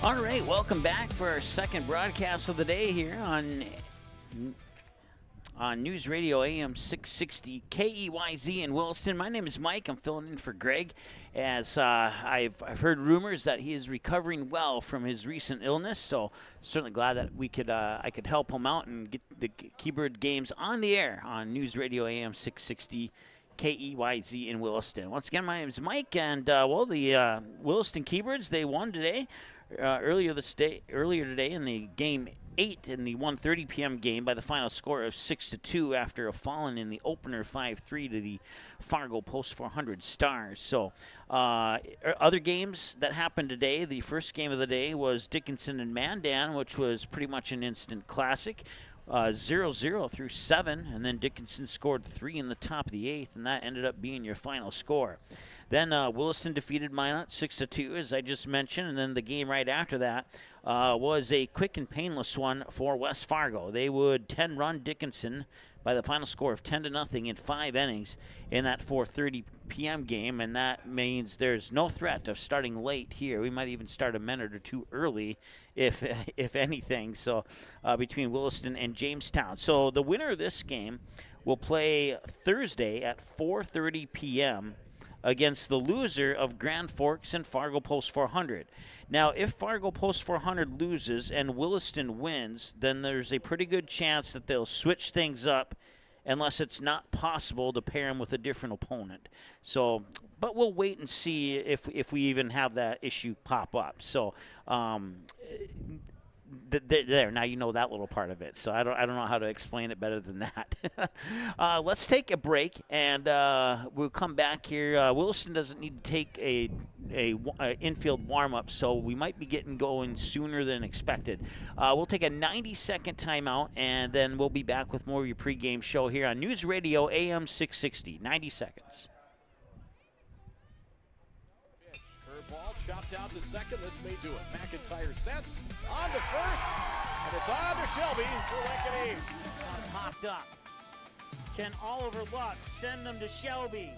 All right, welcome back for our second broadcast of the day here on News Radio AM 660 KEYZ in Williston. My name is Mike. I'm filling in for Greg, as I've heard rumors that he is recovering well from his recent illness. So certainly glad that I could help him out and get the Keybird games on the air on News Radio AM 660. KEYZ in Williston. Once again, my name is Mike, and the Williston Keybirds, they won today. Earlier today in the game 8 in the 1:30 p.m. game by the final score of 6-2 after a fallen in the opener 5-3 to the Fargo Post 400 Stars. So other games that happened today, the first game of the day was Dickinson and Mandan, which was pretty much an instant classic. 0-0 through 7, and then Dickinson scored 3 in the top of the 8th, and that ended up being your final score. Then Williston defeated Minot 6-2, as I just mentioned, and then the game right after that was a quick and painless one for West Fargo. They would 10-run Dickinson by the final score of 10-0 in 5 innings in that 4:30 p.m. game, and that means there's no threat of starting late here. We might even start a minute or two early, if anything. So between Williston and Jamestown. So the winner of this game will play Thursday at 4:30 p.m. against the loser of Grand Forks and Fargo Post 400. Now, if Fargo Post 400 loses and Williston wins, then there's a pretty good chance that they'll switch things up unless it's not possible to pair them with a different opponent. So, but we'll wait and see if we even have that issue pop up. So, there, now you know that little part of it, so I don't know how to explain it better than that. Let's take a break, and we'll come back here. Williston doesn't need to take a infield warm-up, so we might be getting going sooner than expected. We'll take a 90-second timeout, and then we'll be back with more of your pregame show here on News Radio AM 660. 90 seconds. Ball chopped out to second. This may do it. McIntyre sets on to first, and it's on to Shelby for Lincoln East. Popped up. Can Oliver Luck send them to Shelby?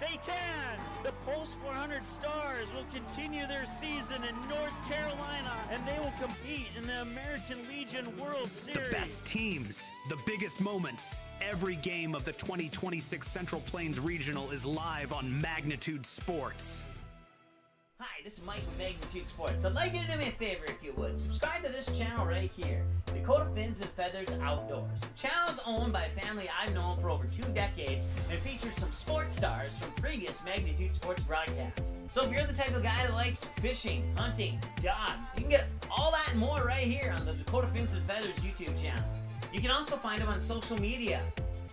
They can! The Post 400 Stars will continue their season in North Carolina, and they will compete in the American Legion World Series. The best teams, the biggest moments. Every game of the 2026 Central Plains Regional is live on Magnitude Sports. Hi, this is Mike with Magnitude Sports. I'd like you to do me a favor if you would. Subscribe to this channel right here, Dakota Fins and Feathers Outdoors. The channel is owned by a family I've known for over 2 decades and features some sports stars from previous Magnitude Sports broadcasts. So if you're the type of guy that likes fishing, hunting, dogs, you can get all that and more right here on the Dakota Fins and Feathers YouTube channel. You can also find them on social media,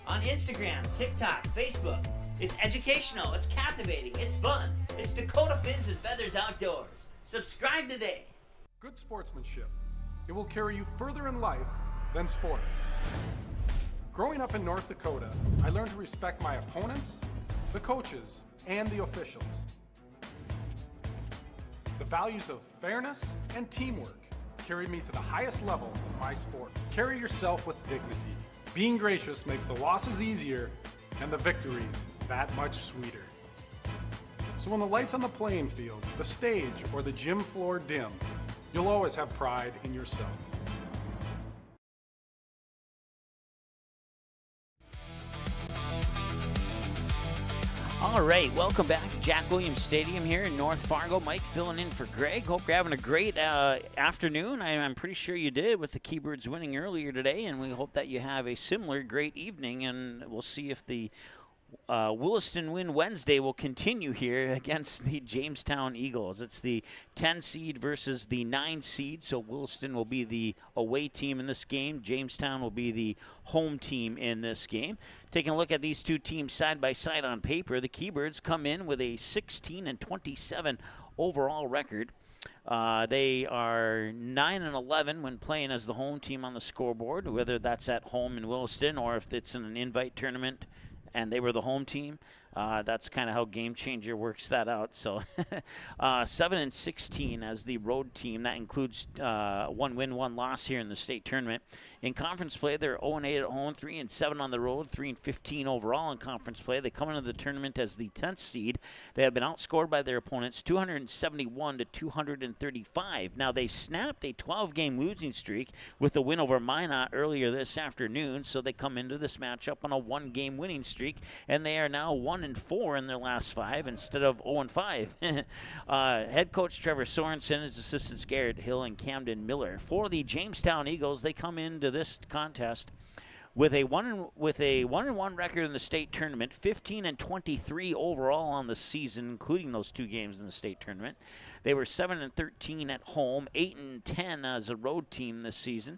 on Instagram, TikTok, Facebook. It's educational, it's captivating, it's fun. It's Dakota Fins and Feathers Outdoors. Subscribe today. Good sportsmanship. It will carry you further in life than sports. Growing up in North Dakota, I learned to respect my opponents, the coaches, and the officials. The values of fairness and teamwork carried me to the highest level in my sport. Carry yourself with dignity. Being gracious makes the losses easier and the victories that much sweeter. So when the lights on the playing field, the stage, or the gym floor dim, you'll always have pride in yourself. All right, welcome back to Jack Williams Stadium here in North Fargo. Mike filling in for Greg. Hope you're having a great afternoon. I'm pretty sure you did with the Keybirds winning earlier today, and we hope that you have a similar great evening, and we'll see if the Williston win Wednesday will continue here against the Jamestown Eagles. It's the 10 seed versus the 9 seed, so Williston will be the away team in this game. Jamestown will be the home team in this game. Taking a look at these two teams side by side on paper, the Keybirds come in with a 16-27 overall record. They are 9-11 when playing as the home team on the scoreboard, whether that's at home in Williston or if it's in an invite tournament and they were the home team. That's kind of how Game Changer works that out. So 7-16 as the road team. That includes 1 win, 1 loss here in the state tournament. In conference play, they're 0-8 at home, 3-7 on the road, 3-15 overall in conference play. They come into the tournament as the 10th seed. They have been outscored by their opponents 271 to 235. Now, they snapped a 12-game losing streak with a win over Minot earlier this afternoon, so they come into this matchup on a 1-game winning streak, and they are now 1-4 in their last 5 instead of 0-5. Head coach Trevor Sorensen, his assistants Garrett Hill and Camden Miller. For the Jamestown Eagles, they come into this contest with a 1-1 record in the state tournament, 15-23 overall on the season, including those 2 games in the state tournament. They were 7-13 at home, 8-10 as a road team this season.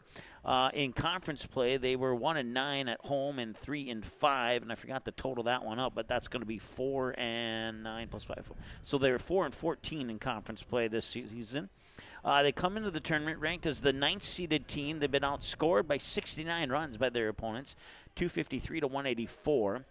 In conference play, they were 1-9 at home and 3-5, and I forgot to total that one up, but that's going to be 4-9 plus 5. So they were 4-14 in conference play this season. They come into the tournament ranked as the 9th seeded team. They've been outscored by 69 runs by their opponents, 253 to 184.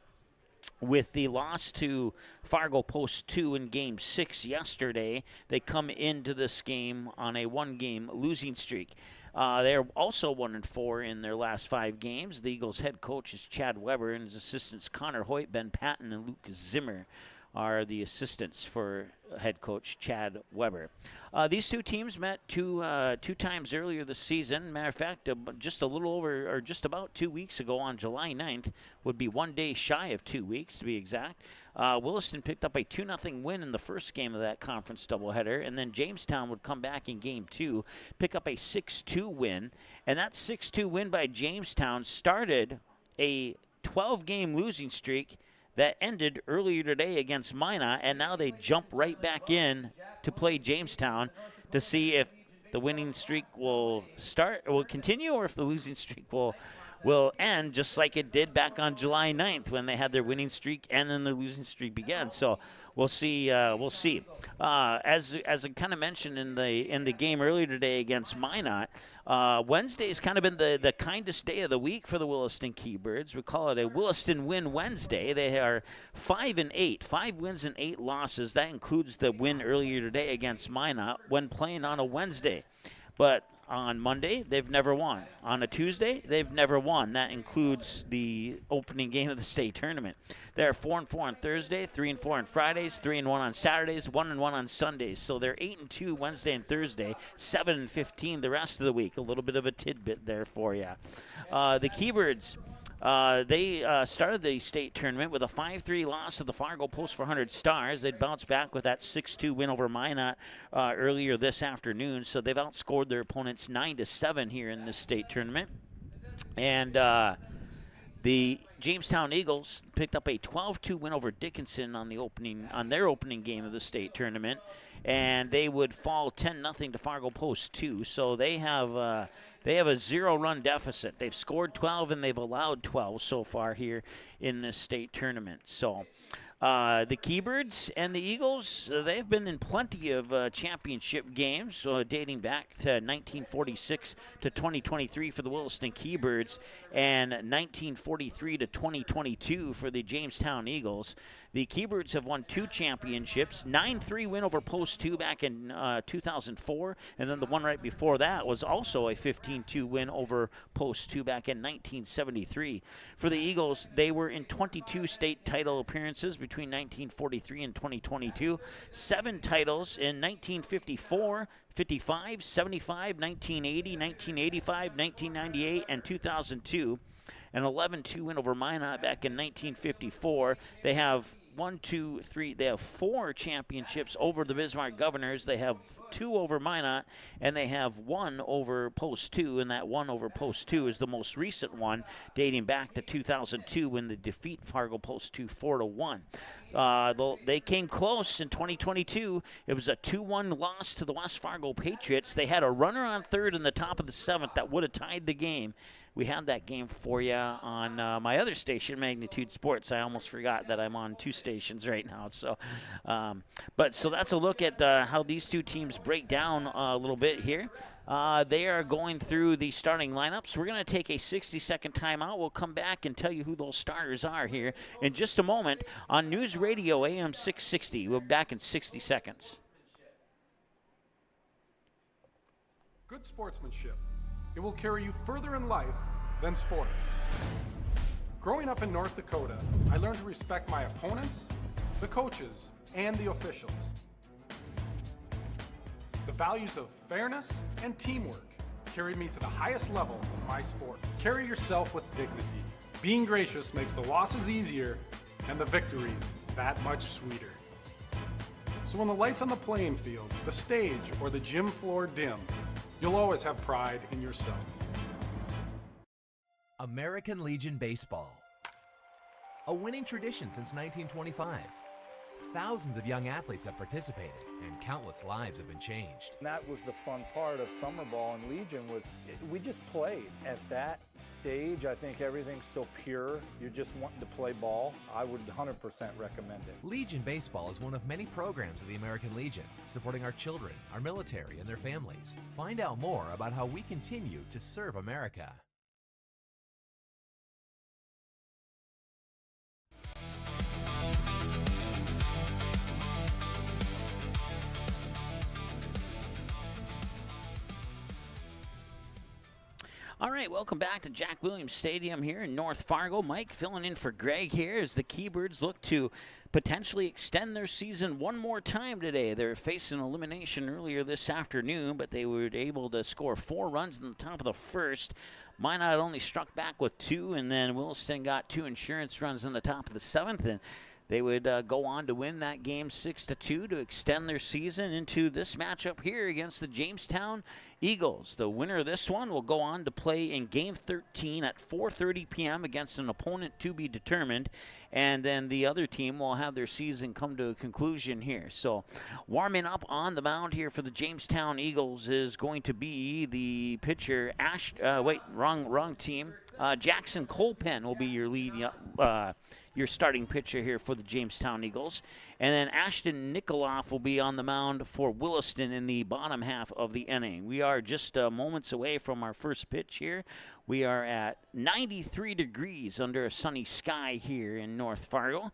With the loss to Fargo Post 2 in Game 6 yesterday, they come into this game on a 1-game losing streak. They're also 1-4 in their last 5 games. The Eagles' head coach is Chad Weber, and his assistants Connor Hoyt, Ben Patton, and Luke Zimmer are the assistants for head coach Chad Weber. These 2 teams met two times earlier this season. Matter of fact, just about 2 weeks ago on July 9th, would be 1 day shy of 2 weeks to be exact. Williston picked up a 2-0 win in the first game of that conference doubleheader, and then Jamestown would come back in Game 2, pick up a 6-2 win, and that 6-2 win by Jamestown started a 12-game losing streak that ended earlier today against Minot, and now they jump right back in to play Jamestown to see if the winning streak will continue, or if the losing streak will end, just like it did back on July 9th when they had their winning streak and then the losing streak began. So we'll see. As I kind of mentioned in the game earlier today against Minot, Wednesday has kind of been the kindest day of the week for the Williston Keybirds. We call it a Williston Win Wednesday. They are 5-8, 5 wins and 8 losses. That includes the win earlier today against Minot when playing on a Wednesday. But on Monday, they've never won. On a Tuesday, they've never won. That includes the opening game of the state tournament. They're 4-4 on Thursday, 3-4 on Fridays, 3-1 on Saturdays, 1-1 on Sundays. So they're 8-2 Wednesday and Thursday, 7-15 the rest of the week. A little bit of a tidbit there for you. The Keybirds, they started the state tournament with a 5-3 loss to the Fargo Post 400 Stars. They'd bounce back with that 6-2 win over Minot earlier this afternoon. So they've outscored their opponents 9-7 here in this state tournament. And the Jamestown Eagles picked up a 12-2 win over Dickinson on their opening game of the state tournament, and they would fall 10-0 to Fargo Post 2. So they have a 0-run deficit. They've scored 12 and they've allowed 12 so far here in this state tournament. So the Keybirds and the Eagles, they've been in plenty of championship games, dating back to 1946 to 2023 for the Williston Keybirds, and 1943 to 2022 for the Jamestown Eagles. The Keybirds have won 2 championships, 9-3 win over Post 2 back in 2004, and then the one right before that was also a 15-2 win over Post 2 back in 1973. For the Eagles, they were in 22 state title appearances between 1943 and 2022, 7 titles in 1954, 55, 75, 1980, 1985, 1998, and 2002. An 11-2 win over Minot back in 1954. They have 4 championships over the Bismarck Governors. They have 2 over Minot, and they have 1 over Post 2, and that 1 over Post 2 is the most recent one, dating back to 2002 when they defeat Fargo Post 2 4-1. They came close in 2022. It was a 2-1 loss to the West Fargo Patriots. They had a runner on third in the top of the 7th that would have tied the game. We had that game for you on my other station, Magnitude Sports. I almost forgot that I'm on 2 stations right now. So, so that's a look at how these 2 teams break down a little bit here. They are going through the starting lineups. We're going to take a 60-second timeout. We'll come back and tell you who those starters are here in just a moment on News Radio AM 660. We'll be back in 60 seconds. Good sportsmanship. It will carry you further in life than sports. Growing up in North Dakota, I learned to respect my opponents, the coaches, and the officials. The values of fairness and teamwork carried me to the highest level in my sport. Carry yourself with dignity. Being gracious makes the losses easier and the victories that much sweeter. So when the lights on the playing field, the stage, or the gym floor dim, you'll always have pride in yourself. American Legion Baseball. A winning tradition since 1925. Thousands of young athletes have participated, and countless lives have been changed. And that was the fun part of summer ball and Legion was we just played. At that stage, I think everything's so pure. You're just wanting to play ball. I would 100% recommend it. Legion Baseball is one of many programs of the American Legion, supporting our children, our military, and their families. Find out more about how we continue to serve America. All right, welcome back to Jack Williams Stadium here in North Fargo. Mike filling in for Greg here as the Keybirds look to potentially extend their season one more time today. They're facing elimination earlier this afternoon, but they were able to score 4 runs in the top of the first. Minot only struck back with 2, and then Williston got 2 insurance runs in the top of the 7th, and they would go on to win that game 6-2 to extend their season into this matchup here against the Jamestown Eagles. The winner of this one will go on to play in Game 13 at 4:30 p.m. against an opponent to be determined, and then the other team will have their season come to a conclusion here. So warming up on the mound here for the Jamestown Eagles is going to be the pitcher, wrong team. Jackson Colpen will be your lead, your starting pitcher here for the Jamestown Eagles. And then Ashton Nikoloff will be on the mound for Williston in the bottom half of the inning. We are just moments away from our first pitch here. We are at 93 degrees under a sunny sky here in North Fargo.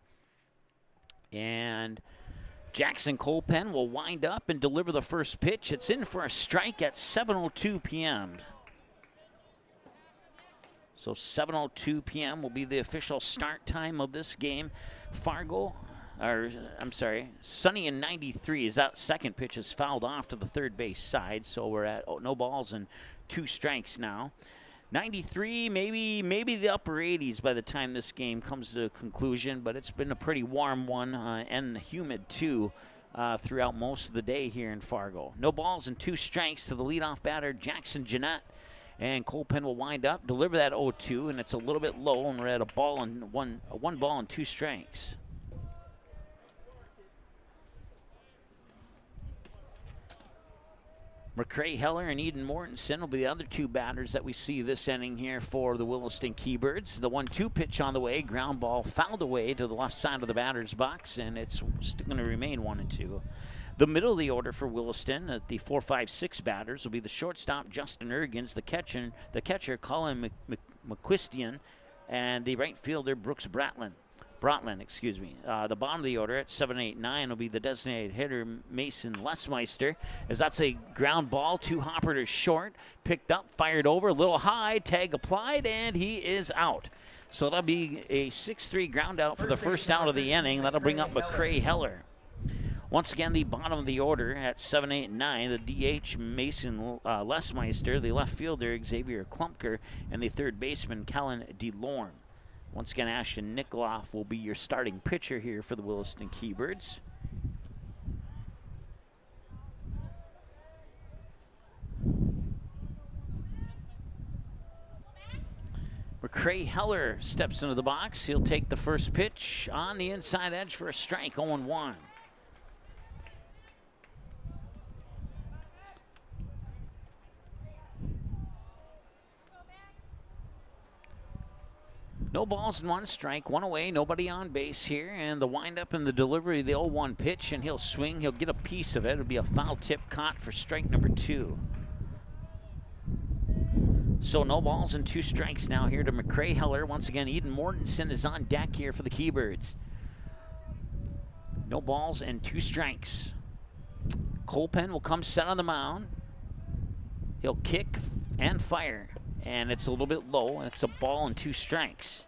And Jackson Colpen will wind up and deliver the first pitch. It's in for a strike at 7:02 p.m. So 7:02 p.m. will be the official start time of this game. Sunny and 93 as that second pitch is fouled off to the third base side. So we're at no balls and 2 strikes now. 93, maybe the upper 80s by the time this game comes to a conclusion, but it's been a pretty warm one and humid too throughout most of the day here in Fargo. No balls and 2 strikes to the leadoff batter, Jackson Jeanette. And Colpen will wind up, deliver that 0-2, and it's a little bit low, and we're at one ball and 2 strikes. McCrae Heller and Eden Mortensen will be the other 2 batters that we see this inning here for the Williston Keybirds. The 1-2 pitch on the way, ground ball fouled away to the left side of the batter's box, and it's still going to remain 1-2. The middle of the order for Williston, the 4-5-6 batters, will be the shortstop Justin Ergens, the catcher Colin McQuistian, and the right fielder Brooks Bratland. The bottom of the order at 7-8-9 will be the designated hitter Mason Lesmeister, as that's a ground ball, 2 hopper to short, picked up, fired over, a little high, tag applied, and he is out. So that'll be a 6-3 ground out for the first out of the inning. That'll bring up McCrae Heller. Once again, the bottom of the order at 7-8-9, the DH Mason Lesmeister, the left fielder Xavier Klumpker, and the third baseman Kellen DeLorme. Once again, Ashton Nikoloff will be your starting pitcher here for the Williston Keybirds. McCrae Heller steps into the box. He'll take the first pitch on the inside edge for a strike, 0-1. No balls and 1 strike, 1 away, nobody on base here, and the windup and the delivery of the 0-1 pitch, and he'll swing, he'll get a piece of it. It'll be a foul tip caught for strike number 2. So no balls and 2 strikes now here to McCray Heller. Once again, Eden Mortensen is on deck here for the Keybirds. No balls and 2 strikes. Colpen will come set on the mound. He'll kick and fire. And it's a little bit low, and it's a ball and 2 strikes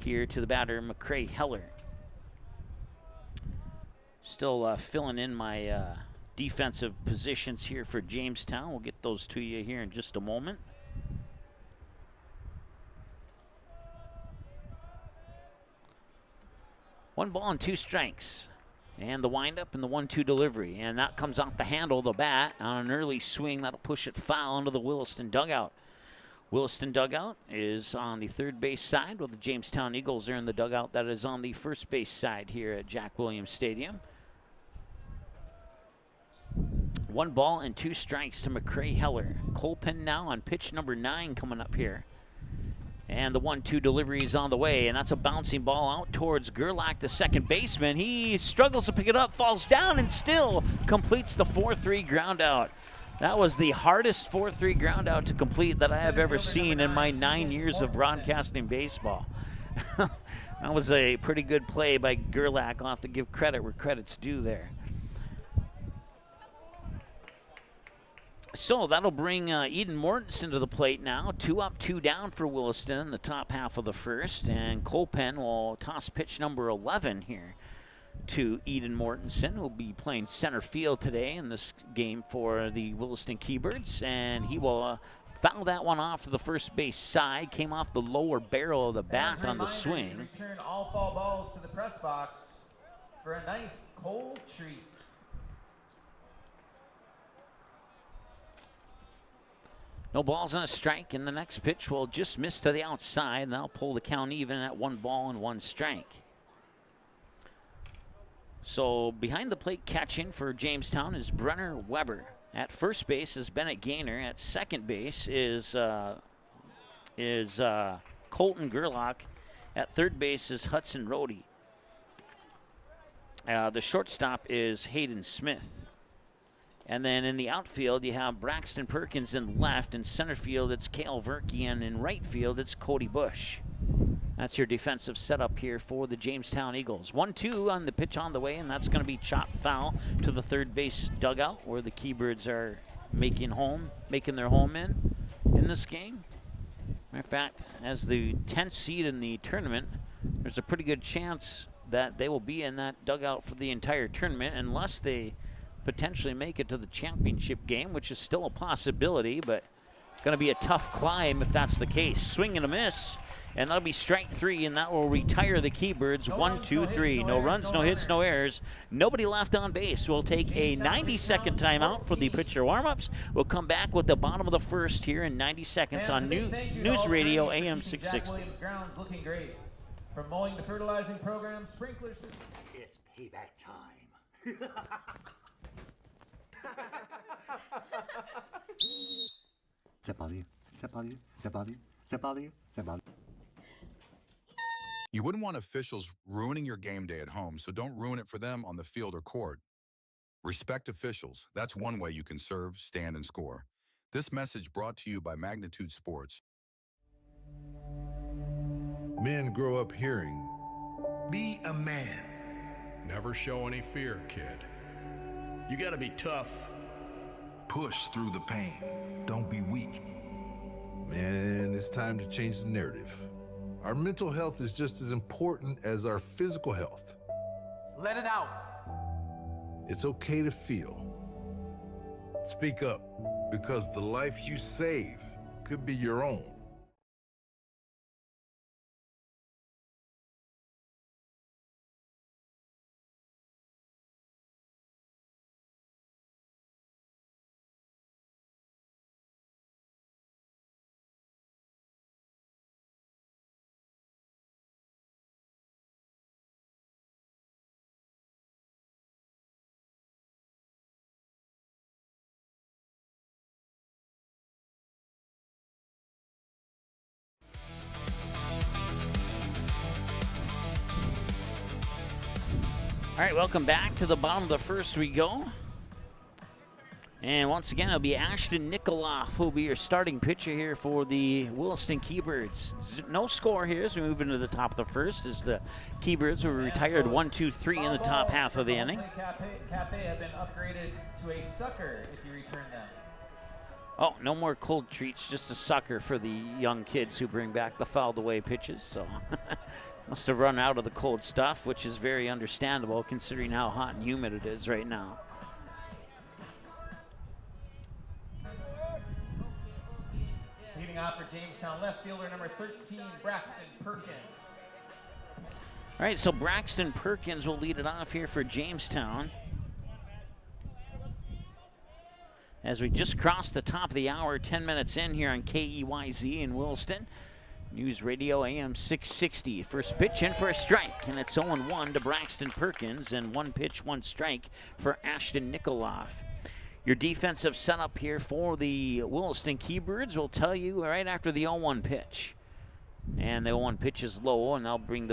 here to the batter, McCray Heller. Still filling in my defensive positions here for Jamestown. We'll get those to you here in just a moment. One ball and 2 strikes. And the windup and the 1-2 delivery. And that comes off the handle of the bat on an early swing. That'll push it foul into the Williston dugout. Williston dugout is on the third base side, while the Jamestown Eagles are in the dugout that is on the first base side here at Jack Williams Stadium. 1 ball and 2 strikes to McCray Heller. Colpen now on pitch number 9 coming up here. And the 1-2 delivery is on the way, and that's a bouncing ball out towards Gerlach, the second baseman. He struggles to pick it up, falls down, and still completes the 4-3 ground out. That was the hardest 4-3 ground out to complete that I have ever seen in my 9 years of broadcasting baseball. That was a pretty good play by Gerlach. I'll have to give credit where credit's due there. So that'll bring Eden Mortensen to the plate now. 2 up, 2 down for Williston in the top half of the first. And Colpen will toss pitch number 11 here to Eden Mortensen, who will be playing center field today in this game for the Williston Keybirds. And he will foul that one off to the first base side. Came off the lower barrel of the bat on the swing. Return all foul balls to the press box for a nice cold treat. No balls and a strike, and the next pitch will just miss to the outside, and that'll pull the count even at 1 ball and 1 strike. So behind the plate catching for Jamestown is Brenner Weber. At first base is Bennett Gaynor. At second base is Colton Gerlach. At third base is Hudson Rohde. The shortstop is Hayden Smith. And then in the outfield, you have Braxton Perkins in left. In center field, it's Cale Verkey. And in right field, it's Cody Bush. That's your defensive setup here for the Jamestown Eagles. 1-2 on the pitch on the way, and that's going to be chopped foul to the third base dugout where the Keybirds are making their home in this game. Matter of fact, as the 10th seed in the tournament, there's a pretty good chance that they will be in that dugout for the entire tournament unless they potentially make it to the championship game, which is still a possibility, but going to be a tough climb if that's the case. Swing and a miss, and that'll be strike 3, and that will retire the Keybirds. 1, 2, 3. No runs, no hits, no errors. Nobody left on base. We'll take a 90-second timeout for the pitcher warm-ups. We'll come back with the bottom of the first here in 90 seconds on News Radio AM 660. Williams grounds looking great. From mowing to fertilizing program, sprinklers. It's payback time. Does that bother you? Does that bother you? Does that bother you? Does that bother you? Does that bother you? You wouldn't want officials ruining your game day at home, so don't ruin it for them on the field or court. Respect officials. That's one way you can serve, stand, and score. This message brought to you by Magnitude Sports. Men grow up hearing, Be a man. Never show any fear, kid. You gotta be tough. push through the pain. Don't be weak. Man, it's time to change the narrative. Our mental health is just as important as our physical health. Let it out. It's okay to feel. Speak up, because the life you save could be your own. All right, welcome back to the bottom of the first we go. And once again, it'll be Ashton Nikoloff who will be your starting pitcher here for the Williston Keybirds. No score here as we move into the top of the first as the Keybirds were retired 1-2-3 in the top half of the inning. Cafe have been upgraded to a sucker if you return them. Oh, no more cold treats, just a sucker for the young kids who bring back the fouled away pitches. So must have run out of the cold stuff, which is very understandable considering how hot and humid it is right now. Leading off for Jamestown, left fielder number 13, Braxton Perkins. All right, so Braxton Perkins will lead it off here for Jamestown. As we just crossed the top of the hour, 10 minutes in here on KEYZ in Williston. News Radio AM 660. First pitch in for a strike, and it's 0-1 to Braxton Perkins, and 1 pitch, 1 strike for Ashton Nikoloff. Your defensive setup here for the Williston Keybirds will tell you right after the 0-1 pitch. And the 0-1 pitch is low, and they'll bring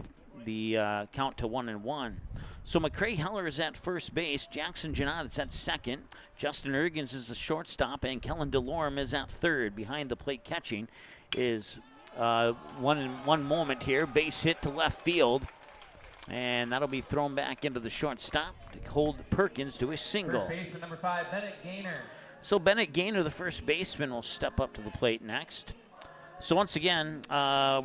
the count to 1-1. So McCray Heller is at first base. Jackson Janot is at second. Justin Ergens is the shortstop, and Kellen DeLorme is at third. Behind the plate catching is one moment here. Base hit to left field. And that'll be thrown back into the shortstop to hold Perkins to a single. First baseman number 5, Bennett Gaynor. So Bennett Gaynor, the first baseman, will step up to the plate next. So once again,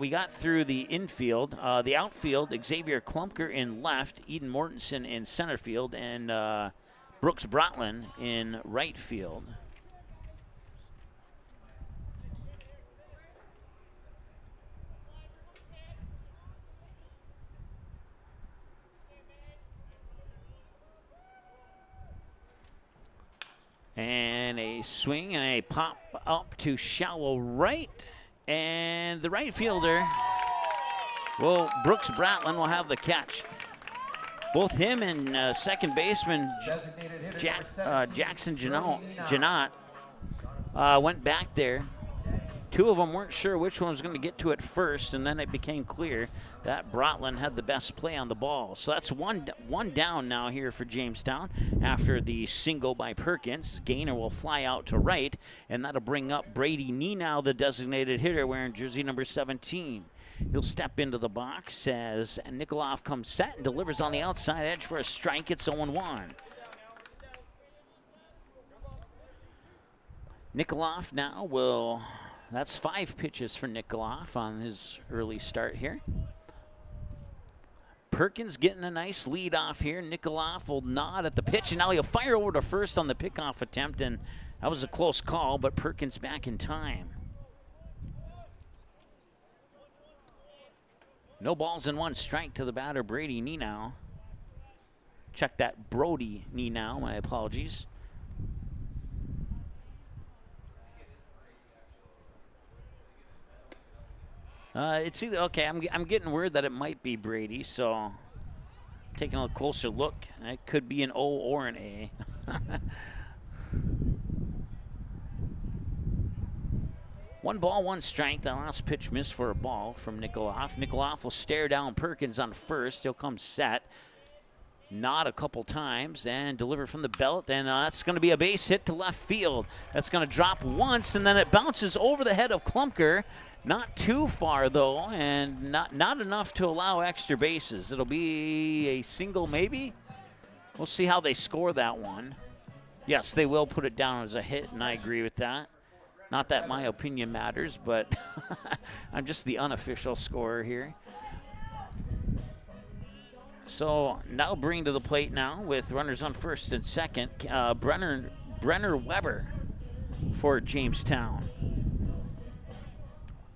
we got through the infield. The outfield, Xavier Klumpker in left, Eden Mortensen in center field, and Brooks Brotland in right field. And a swing and a pop up to shallow right. And the right fielder, well, Brooks Brotland will have the catch. Both him and second baseman Jackson Janot went back there. Two of them weren't sure which one was going to get to it first, and then it became clear that Brotland had the best play on the ball. So that's one down now here for Jamestown after the single by Perkins. Gaynor will fly out to right, and that'll bring up Brady Nenow, the designated hitter, wearing jersey number 17. He'll step into the box as Nikoloff comes set and delivers on the outside edge for a strike. It's 0-1. Nikoloff now will... That's 5 pitches for Nikoloff on his early start here. Perkins getting a nice lead off here. Nikoloff will nod at the pitch, and now he'll fire over to first on the pickoff attempt, and that was a close call, but Perkins back in time. No balls and 1 strike to the batter, Brady Nenow. Check that, Brody Nenow, my apologies. It's either, okay, I'm getting word that it might be Brady, so taking a closer look. It could be an O or an A. One ball, 1 strike. That last pitch missed for a ball from Nikoloff. Nikoloff will stare down Perkins on first. He'll come set, nod a couple times, and deliver from the belt. And that's going to be a base hit to left field. That's going to drop once, and then it bounces over the head of Klumpker. Not too far, though, and not enough to allow extra bases. It'll be a single, maybe? We'll see how they score that one. Yes, they will put it down as a hit, and I agree with that. Not that my opinion matters, but I'm just the unofficial scorer here. So now bring to the plate now with runners on first and second, Brenner Weber for Jamestown.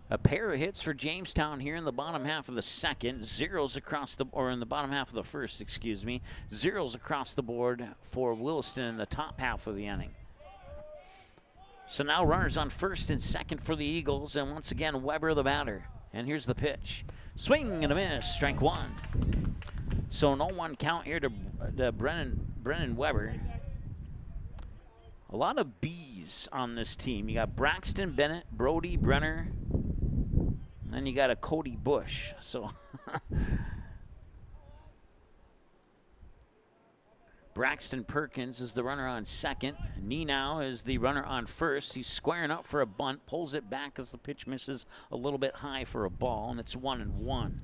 A pair of hits for Jamestown here in the bottom half of the second. Zeros across the, or in the bottom half of the first, excuse me. Zeros across the board for Williston in the top half of the inning. So now runners on first and second for the Eagles, and once again Weber the batter. And here's the pitch. Swing and a miss, strike 1. So an 0-1 count here to Brennan Weber. A lot of B's on this team. You got Braxton, Bennett, Brody, Brenner, and then you got a Cody Bush. So Braxton Perkins is the runner on second. Nenow is the runner on first. He's squaring up for a bunt, pulls it back as the pitch misses a little bit high for a ball, and it's 1-1.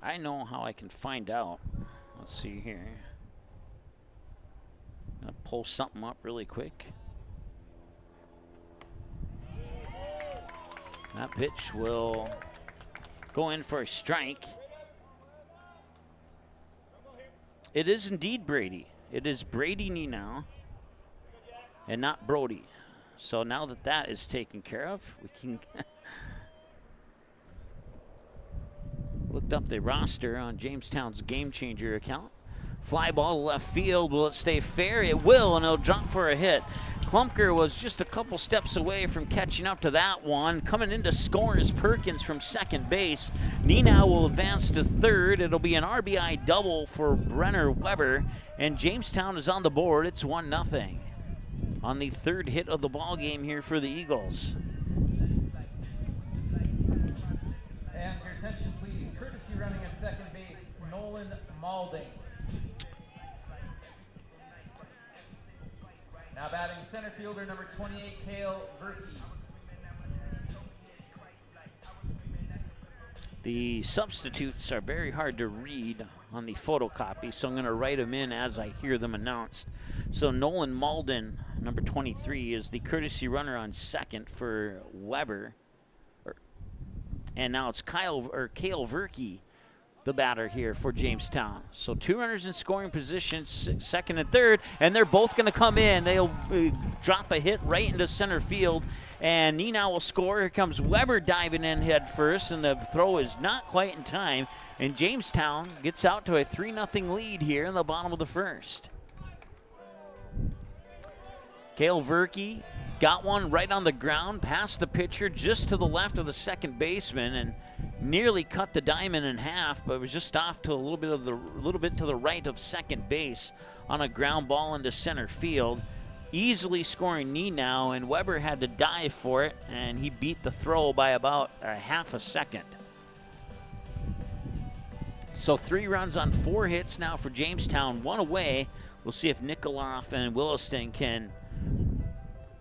I know how I can find out. Let's see here. Gonna pull something up really quick. That pitch will go in for a strike. It is indeed Brady. It is Brady Nenow and not Brody. So now that that is taken care of, we can looked up the roster on Jamestown's Game Changer account. Fly ball to left field. Will it stay fair? It will, and it'll drop for a hit. Klumker was just a couple steps away from catching up to that one. Coming in to score is Perkins from second base. Nenow will advance to third. It'll be an RBI double for Brenner Weber, and Jamestown is on the board. It's 1-0 on the third hit of the ball game here for the Eagles. And your attention, please. Courtesy running at second base, Nolan Malding. Now batting center fielder number 28, Kale Verkey. The substitutes are very hard to read on the photocopy, so I'm going to write them in as I hear them announced. So Nolan Malden, number 23, is the courtesy runner on second for Weber. And now it's Kale Verkey, the batter here for Jamestown. So two runners in scoring position, second and third, and they're both going to come in. They'll drop a hit right into center field, and Nenow will score. Here comes Weber diving in head first, and the throw is not quite in time, and Jamestown gets out to a 3-0 lead here in the bottom of the first. Kale Verkey got one right on the ground, past the pitcher, just to the left of the second baseman, and nearly cut the diamond in half, but was just off to a little bit to the right of second base on a ground ball into center field. Easily scoring Nenow, and Weber had to dive for it, and he beat the throw by about a half a second. So 3 runs on 4 hits now for Jamestown, 1 away. We'll see if Nikoloff and Williston can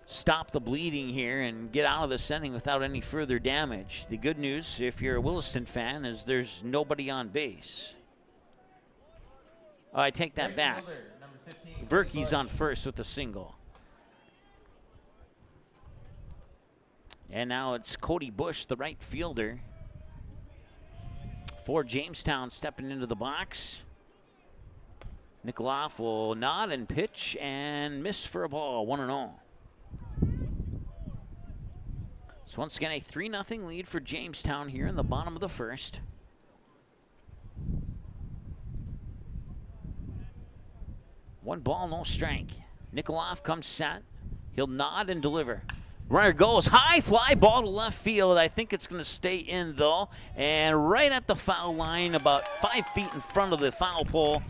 stop the bleeding here and get out of this inning without any further damage. The good news, if you're a Williston fan, is there's nobody on base. Oh, I take that back. Verkey's on first with a single. And now it's Cody Bush, the right fielder, for Jamestown, stepping into the box. Nikoloff will nod and pitch and miss for a ball, 1-0. So once again, a 3-0 lead for Jamestown here in the bottom of the first. One ball, no strike. Nikoloff comes set. He'll nod and deliver. Runner goes high, fly ball to left field. I think it's going to stay in, though. And right at the foul line, about 5 feet in front of the foul pole,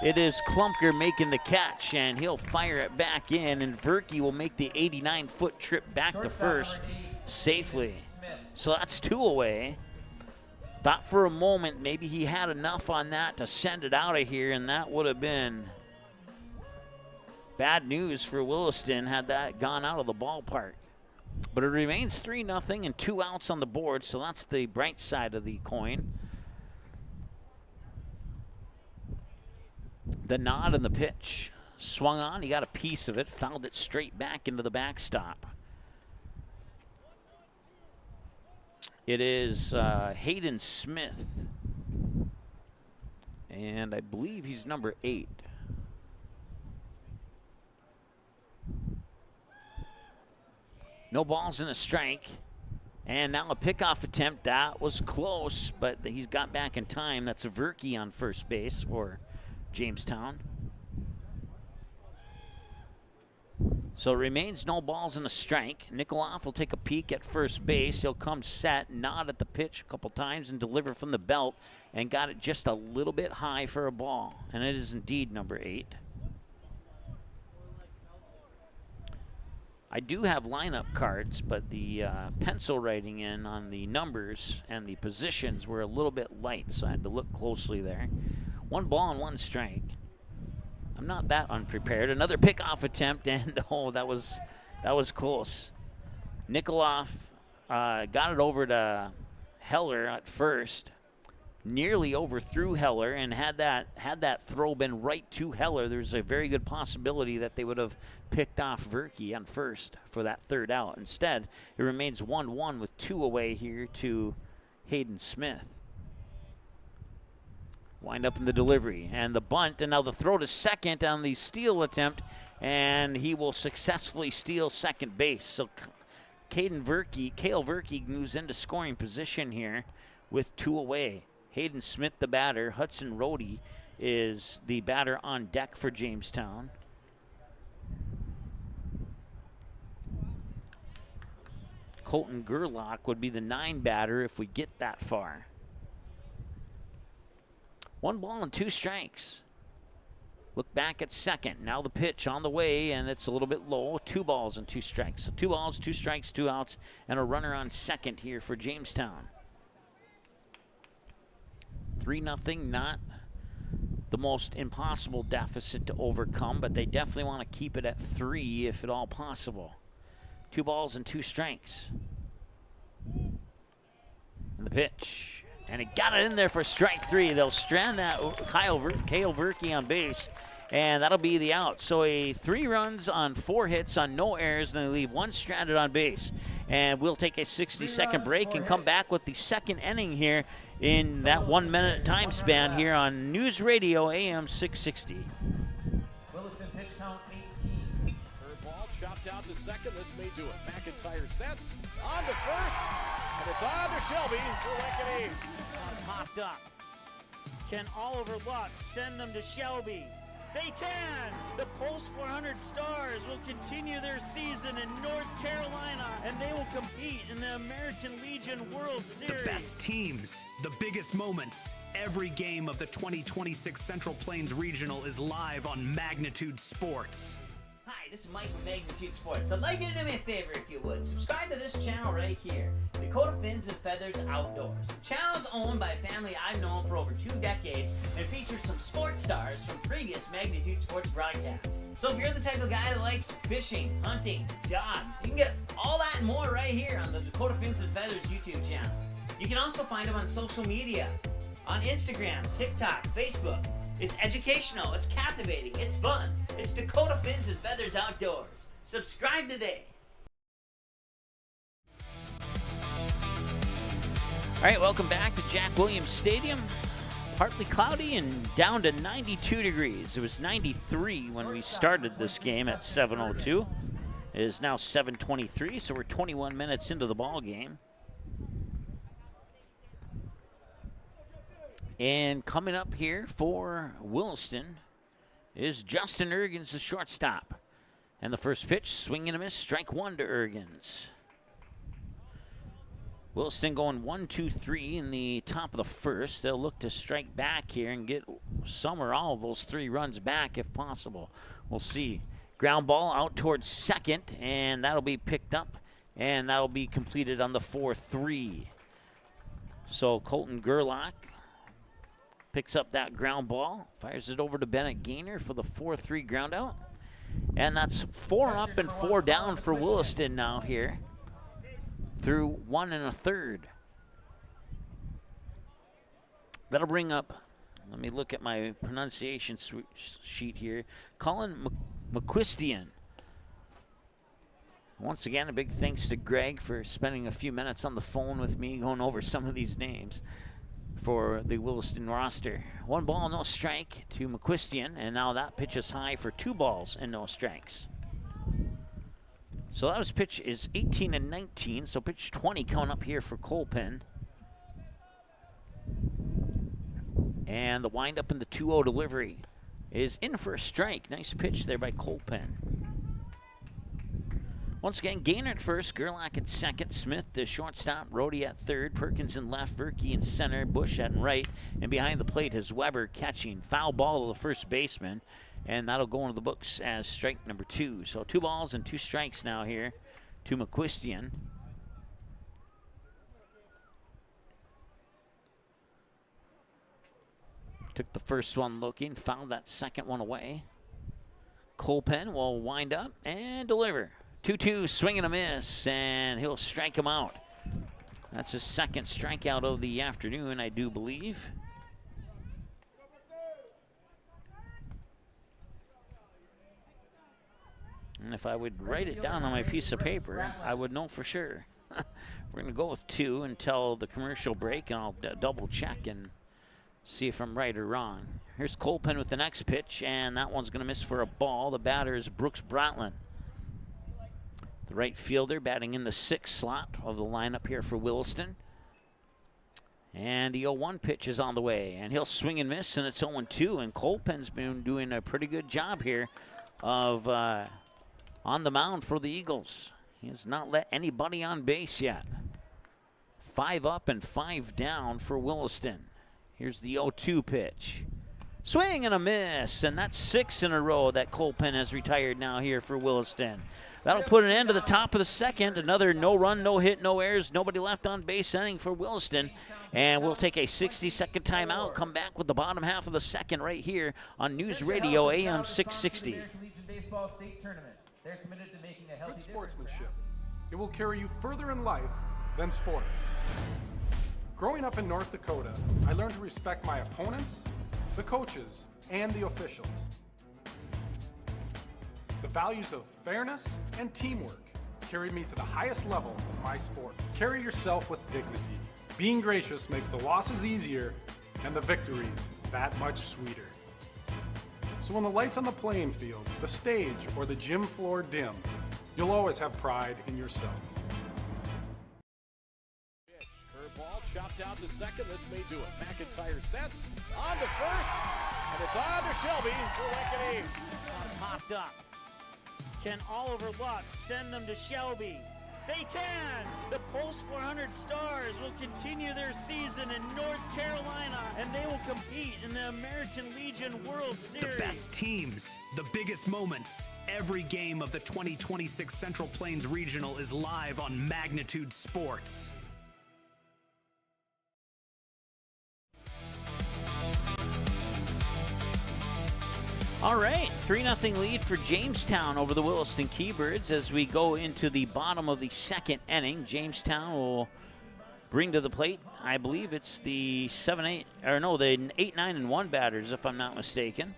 it is Klumker making the catch, and he'll fire it back in, and Verkey will make the 89-foot trip back to first safely. So that's 2 away. Thought for a moment maybe he had enough on that to send it out of here, and that would have been bad news for Williston had that gone out of the ballpark. But it remains 3-0 and 2 outs on the board, so that's the bright side of the coin. The nod and the pitch. Swung on, he got a piece of it, fouled it straight back into the backstop. It is Hayden Smith, and I believe he's number 8. No balls and a strike, and now a pickoff attempt. That was close, but he's got back in time. That's Verkey on first base for Jamestown. So it remains no balls and a strike. Nikoloff will take a peek at first base. He'll come set, nod at the pitch a couple times, and deliver from the belt, and got it just a little bit high for a ball. And it is indeed number 8. I do have lineup cards, but the pencil writing in on the numbers and the positions were a little bit light, so I had to look closely there. 1 ball and 1 strike. I'm not that unprepared. Another pickoff attempt, and oh, that was close. Nikolov got it over to Heller at first. Nearly overthrew Heller, and had that throw been right to Heller, there's a very good possibility that they would have picked off Verke on first for that 3rd out. Instead, it remains 1-1 with 2 away here to Hayden Smith. Wind up in the delivery and the bunt, and now the throw to second on the steal attempt, and he will successfully steal second base. So Cale Verke moves into scoring position here with 2 away. Hayden Smith, the batter. Hudson Rhodey is the batter on deck for Jamestown. Colton Gerlach would be the 9 batter if we get that far. 1 ball and 2 strikes. Look back at second. Now the pitch on the way, and it's a little bit low. 2 balls and 2 strikes. So 2 balls, 2 strikes, 2 outs, and a runner on second here for Jamestown. 3-0, not the most impossible deficit to overcome, but they definitely want to keep it at 3 if at all possible. 2 balls and 2 strikes. And the pitch. And he got it in there for strike 3. They'll strand that Cale Verke on base, and that'll be the out. So 3 runs on 4 hits on no errors, then they leave 1 stranded on base. And we'll take a 60-second break and come back with the 2nd inning here in that 1-minute time span here on News Radio AM 660. Williston pitch count 18. Curveball chopped out to second. This may do it. McIntyre sets on to first, and it's on to Shelby for Lincoln East. Popped up. Can Oliver Luck send them to Shelby? They can! The Pulse 400 Stars will continue their season in North Carolina, and they will compete in the American Legion World Series. The best teams, the biggest moments. Every game of the 2026 Central Plains Regional is live on Magnitude Sports. Hi, this is Mike from Magnitude Sports. I'd like you to do me a favor if you would. Subscribe to this channel right here, Dakota Fins and Feathers Outdoors. The channel is owned by a family I've known for over 2 decades and features some sports stars from previous Magnitude Sports broadcasts. So if you're the type of guy that likes fishing, hunting, dogs, you can get all that and more right here on the Dakota Fins and Feathers YouTube channel. You can also find them on social media, on Instagram, TikTok, Facebook. It's educational, it's captivating, it's fun. It's Dakota Fins and Feathers Outdoors. Subscribe today. All right, welcome back to Jack Williams Stadium. Partly cloudy and down to 92 degrees. It was 93 when we started this game at 7:02. It is now 7:23, so we're 21 minutes into the ball game. And coming up here for Williston is Justin Ergens, the shortstop. And the first pitch, swing and a miss, strike 1 to Ergens. Williston going 1-2-3 in the top of the first. They'll look to strike back here and get some or all of those 3 runs back if possible. We'll see. Ground ball out towards second, and that'll be picked up, and that'll be completed on the 4-3. So Colton Gerlach picks up that ground ball, fires it over to Bennett Gaynor for the 4-3 ground out. And that's 4 up and 4 down for Williston now here through 1 1/3. That'll bring up, let me look at my pronunciation sheet here, Colin McQuistian. Once again, a big thanks to Greg for spending a few minutes on the phone with me going over some of these names for the Williston roster. 1 ball, no strike to McQuistian, and now that pitch is high for 2 balls and no strikes. So that was pitch is 18 and 19, so pitch 20 coming up here for Colpin. And the windup in the 2-0 delivery is in for a strike. Nice pitch there by Colpin. Once again, Gaynor at first, Gerlach at second, Smith the shortstop, Rhodey at third, Perkins in left, Verke in center, Bush at right, and behind the plate is Weber catching. Foul ball to the first baseman, and that'll go into the books as strike number 2. So 2 balls and 2 strikes now here to McQuistion. Took the first one looking, fouled that second one away. Colpen will wind up and deliver. 2-2, swing and a miss, and he'll strike him out. That's his second strikeout of the afternoon, I do believe. And if I would write it down on my piece of paper, I would know for sure. We're going to go with 2 until the commercial break, and I'll double check and see if I'm right or wrong. Here's Colpen with the next pitch, and that one's going to miss for a ball. The batter is Brooks Bratland, the right fielder, batting in the 6th slot of the lineup here for Williston. And the 0-1 pitch is on the way, and he'll swing and miss, and it's 0-2. And Colpen's been doing a pretty good job here of on the mound for the Eagles. He has not let anybody on base yet. 5 up and 5 down for Williston. Here's the 0-2 pitch. Swing and a miss, and that's 6 in a row that Colpen has retired now here for Williston. That'll put an end to the top of the second. Another no run, no hit, no errors, nobody left on base inning for Williston. And we'll take a 60-second timeout, come back with the bottom half of the second right here on News Radio AM 660. Good sportsmanship. It will carry you further in life than sports. Growing up in North Dakota, I learned to respect my opponents, the coaches, and the officials. The values of fairness and teamwork carried me to the highest level of my sport. Carry yourself with dignity. Being gracious makes the losses easier and the victories that much sweeter. So when the lights on the playing field, the stage, or the gym floor dim, you'll always have pride in yourself. Curveball chopped out to second. This may do it. McIntyre sets on to first, and it's on to Shelby for Lincoln East. Popped up. Can Oliver Luck send them to Shelby? They can! The Post 400 Stars will continue their season in North Carolina, and they will compete in the American Legion World Series. The best teams, the biggest moments. Every game of the 2026 Central Plains Regional is live on Magnitude Sports. All right, 3-0 lead for Jamestown over the Williston Keybirds as we go into the bottom of the second inning. Jamestown will bring to the plate, I believe it's the 8, 9, and 1 batters, if I'm not mistaken.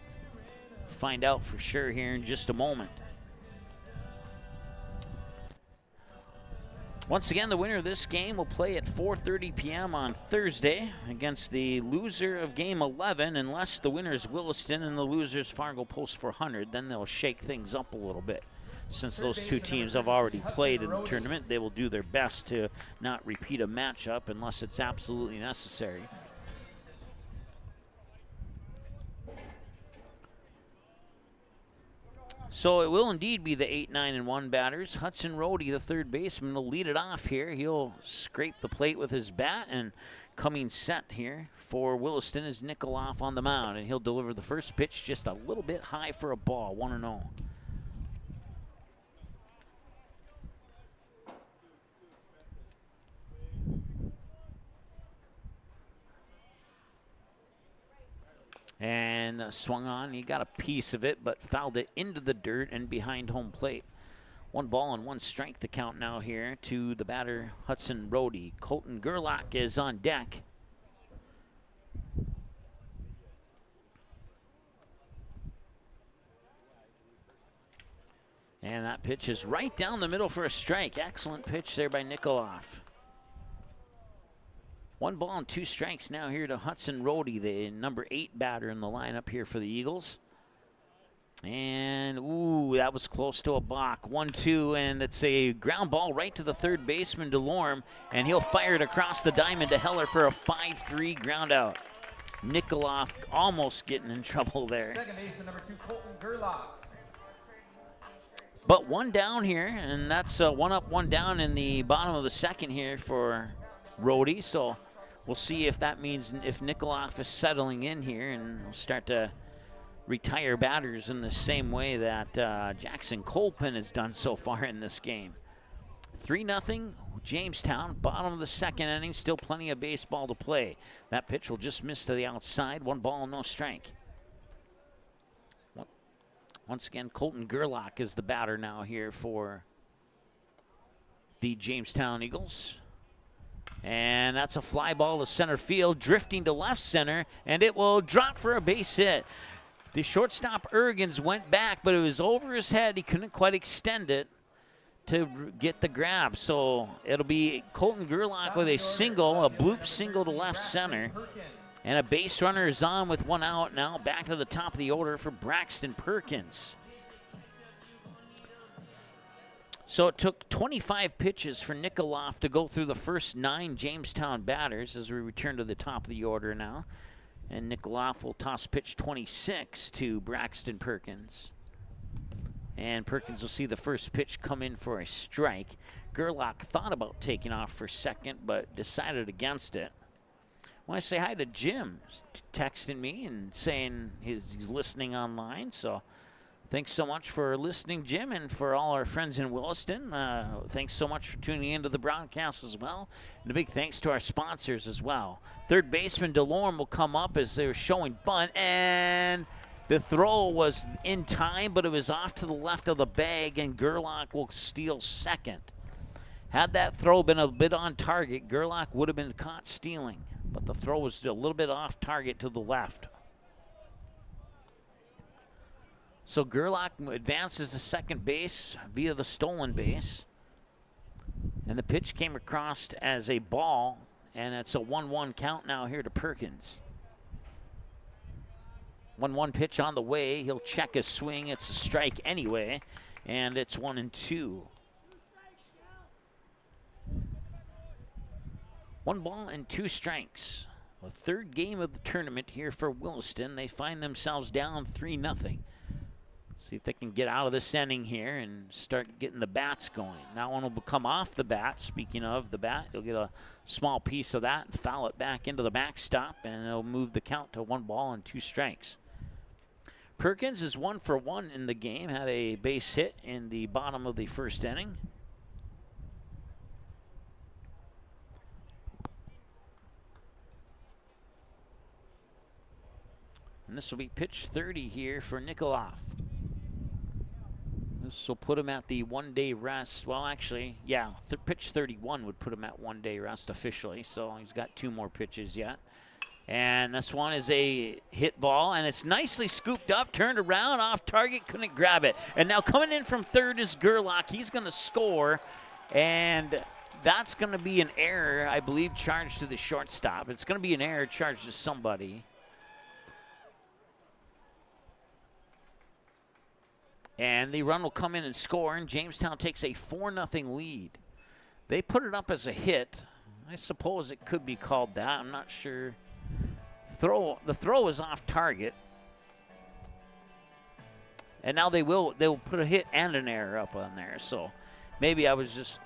Find out for sure here in just a moment. Once again, the winner of this game will play at 4:30 p.m. on Thursday against the loser of Game 11. Unless the winner is Williston and the loser is Fargo Post 400, then they'll shake things up a little bit. Since those two teams have already played in the tournament, they will do their best to not repeat a matchup unless it's absolutely necessary. So it will indeed be the 8, 9, and 1 batters. Hudson Rohde, the third baseman, will lead it off here. He'll scrape the plate with his bat, and coming set here for Williston is Nikoloff on the mound, and he'll deliver the first pitch just a little bit high for a ball, 1-0. And swung on. He got a piece of it, but fouled it into the dirt and behind home plate. 1 ball and 1 strike to count now here to the batter, Hudson Rohde. Colton Gerlach is on deck. And that pitch is right down the middle for a strike. Excellent pitch there by Nikoloff. 1 ball and 2 strikes now here to Hudson Rohde, the number 8 batter in the lineup here for the Eagles. And, ooh, that was close to a balk. 1-2, and it's a ground ball right to the third baseman, DeLorme, and he'll fire it across the diamond to Heller for a 5-3 ground out. Nikoloff almost getting in trouble there. Second baseman, number 2, Colton Gerlach. But 1 down here, and that's 1 up, 1 down in the bottom of the second here for Rohde. So we'll see if that means if Nikoloff is settling in here and will start to retire batters in the same way that Jackson Colpin has done so far in this game. 3-0 Jamestown, bottom of the second inning, still plenty of baseball to play. That pitch will just miss to the outside, 1 ball, no strike. Once again, Colton Gerlach is the batter now here for the Jamestown Eagles. And that's a fly ball to center field, drifting to left center, and it will drop for a base hit. The shortstop Ergens went back, but it was over his head. He couldn't quite extend it to get the grab. So it'll be Colton Gerlach with a single, a bloop single to left center. And a base runner is on with 1 out now. Back to the top of the order for Braxton Perkins. So it took 25 pitches for Nikoloff to go through the first 9 Jamestown batters as we return to the top of the order now. And Nikoloff will toss pitch 26 to Braxton Perkins. And Perkins will see the first pitch come in for a strike. Gerlach thought about taking off for second, but decided against it. I want to say hi to Jim, texting me and saying he's listening online. So thanks so much for listening, Jim, and for all our friends in Williston. Thanks so much for tuning into the broadcast as well. And a big thanks to our sponsors as well. Third baseman DeLorme will come up as they were showing bunt, and the throw was in time, but it was off to the left of the bag, and Gerlach will steal second. Had that throw been a bit on target, Gerlach would have been caught stealing, but the throw was a little bit off target to the left. So Gerlach advances to second base via the stolen base. And the pitch came across as a ball, and it's a 1-1 count now here to Perkins. 1-1 pitch on the way. He'll check his swing. It's a strike anyway, and it's 1-2. 1 ball and 2 strikes. The third game of the tournament here for Williston. They find themselves down 3-0. See if they can get out of this inning here and start getting the bats going. That one will come off the bat. Speaking of the bat, you'll get a small piece of that and foul it back into the backstop, and it'll move the count to 1 ball and 2 strikes. Perkins is 1 for 1 in the game. Had a base hit in the bottom of the first inning. And this will be pitch 30 here for Nikoloff. This will put him at the 1-day rest. Well, actually, yeah, pitch 31 would put him at 1-day rest officially. So he's got 2 more pitches yet. And this one is a hit ball, and it's nicely scooped up, turned around, off target, couldn't grab it. And now coming in from third is Gerlach. He's going to score, and that's going to be an error, I believe, charged to the shortstop. It's going to be an error charged to somebody. And the run will come in and score, and Jamestown takes a 4-0 lead. They put it up as a hit. I suppose it could be called that. I'm not sure. The throw is off target. And now they'll put a hit and an error up on there. So maybe I was just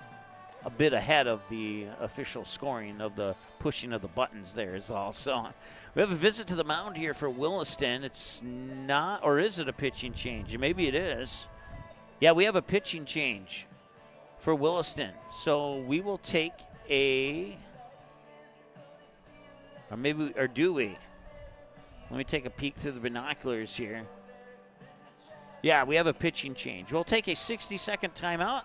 a bit ahead of the official scoring of the pushing of the buttons there is all. So we have a visit to the mound here for Williston. It's not, or is it a pitching change? Maybe it is. Yeah, we have a pitching change for Williston. So we will take or do we? Let me take a peek through the binoculars here. Yeah, we have a pitching change. We'll take a 60-second timeout.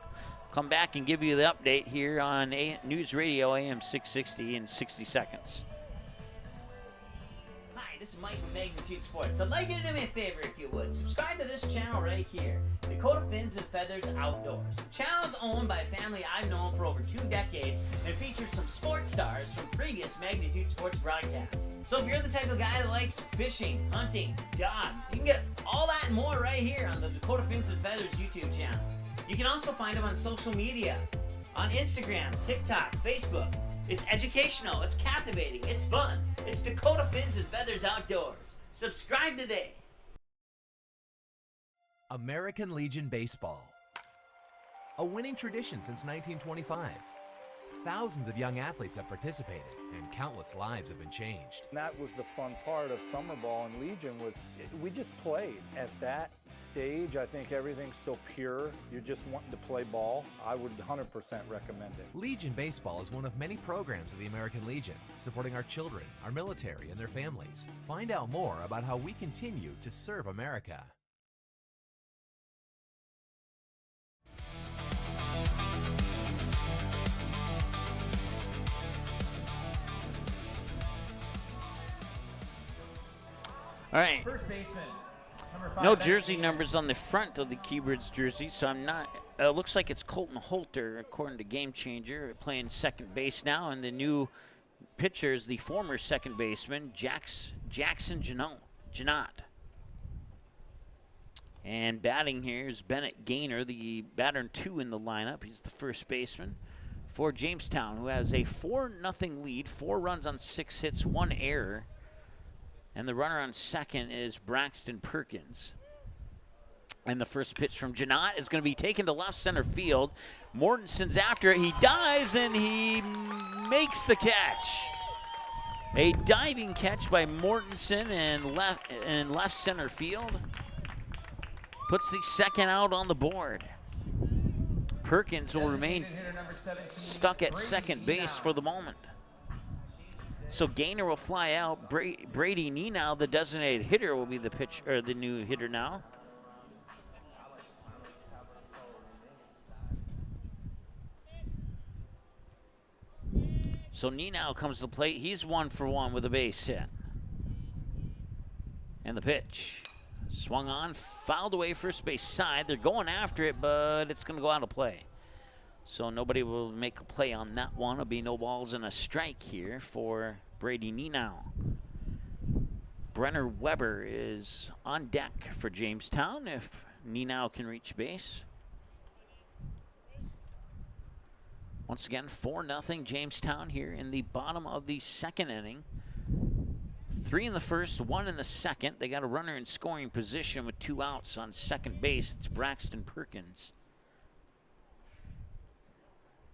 Come back and give you the update here on News Radio AM 660 in 60 seconds. Hi, this is Mike from Magnitude Sports. I'd like you to do me a favor if you would. Subscribe to this channel right here, Dakota Fins and Feathers Outdoors. The channel is owned by a family I've known for over 2 decades and features some sports stars from previous Magnitude Sports broadcasts. So if you're the type of guy that likes fishing, hunting, dogs, you can get all that and more right here on the Dakota Fins and Feathers YouTube channel. You can also find them on social media, on Instagram, TikTok, Facebook. It's educational, it's captivating, it's fun. It's Dakota Fins and Feathers Outdoors. Subscribe today. American Legion Baseball. A winning tradition since 1925. Thousands of young athletes have participated, and countless lives have been changed. And that was the fun part of summer ball and Legion was we just played. At that stage, I think everything's so pure. You're just wanting to play ball. I would 100% recommend it. Legion Baseball is one of many programs of the American Legion, supporting our children, our military, and their families. Find out more about how we continue to serve America. All right. First baseman, number 5. No jersey numbers on the front of the Keybirds jersey, so I'm not. Looks like it's Colton Holter, according to Game Changer, playing second base now, and the new pitcher is the former second baseman, Jackson Janot. And batting here is Bennett Gaynor, the batter 2 in the lineup. He's the first baseman for Jamestown, who has a 4-0 lead, 4 runs on 6 hits, 1 error. And the runner on second is Braxton Perkins. And the first pitch from Janot is going to be taken to left center field. Mortensen's after it. He dives and he makes the catch. A diving catch by Mortensen in left center field. Puts the second out on the board. Perkins will remain stuck at second base for the moment. So Gaynor will fly out. Brady Nenow, the designated hitter, will be the new hitter now. So Nenow comes to the plate. He's 1 for 1 with a base hit. And the pitch. Swung on, fouled away first base side. They're going after it, but it's going to go out of play. So nobody will make a play on that one. It'll be no balls and a strike here for Brady Nenow. Brenner Weber is on deck for Jamestown if Nenow can reach base. Once again, 4-0 Jamestown here in the bottom of the second inning. 3 in the first, 1 in the second. They got a runner in scoring position with 2 outs on second base. It's Braxton Perkins.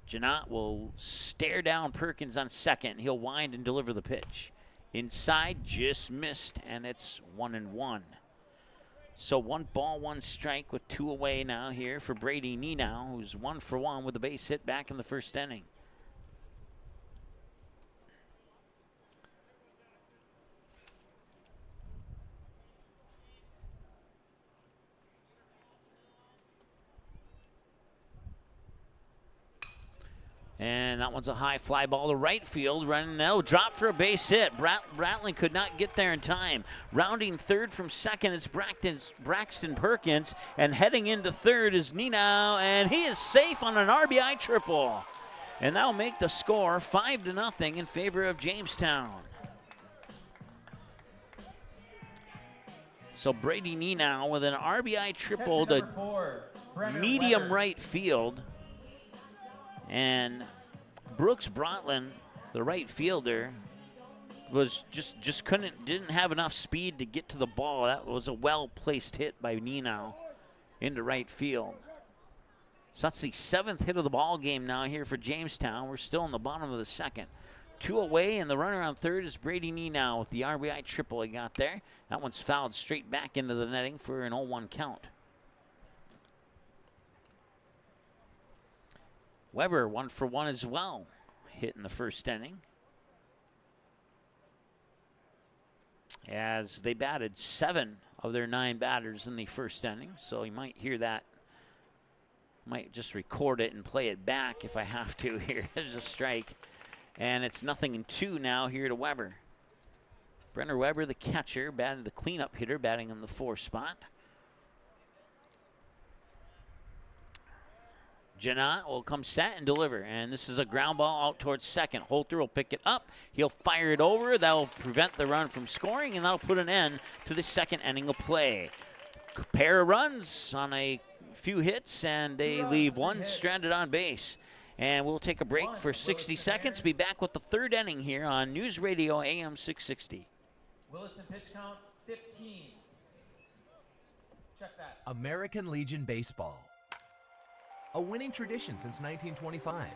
Janot will stare down Perkins on second. He'll wind and deliver the pitch. Inside, just missed, and it's 1-1. So 1 ball, 1 strike with 2 away now here for Brady Nenow, who's 1 for 1 with a base hit back in the first inning. And that one's a high fly ball to right field. Running now, drop for a base hit. Bratling could not get there in time. Rounding third from second is Braxton Perkins. And heading into third is Nenow. And he is safe on an RBI triple. And that'll make the score 5-0 in favor of Jamestown. So Brady Nenow with an RBI triple to medium right field. And Brooks Brotland, the right fielder, was didn't have enough speed to get to the ball. That was a well-placed hit by Nenow into right field. So that's the 7th hit of the ball game now here for Jamestown. We're still in the bottom of the second. 2 away, and the runner on third is Brady Nenow with the RBI triple he got there. That one's fouled straight back into the netting for an 0-1 count. Weber 1 for 1 as well, hit in the first inning. As they batted 7 of their 9 batters in the first inning, so you might hear that. Might just record it and play it back if I have to here. There's a strike. And it's 0-2 now here to Weber. Brenner Weber, the catcher, batted the cleanup hitter, batting in the 4 spot. Janot will come set and deliver, and this is a ground ball out towards second. Holter will pick it up. He'll fire it over. That will prevent the run from scoring, and that'll put an end to the second inning of play. A pair of runs on a few hits, and they leave one stranded on base. And we'll take a break for 60 seconds. Be back with the third inning here on News Radio AM 660. Williston pitch count 15. Check that. American Legion Baseball. A winning tradition since 1925.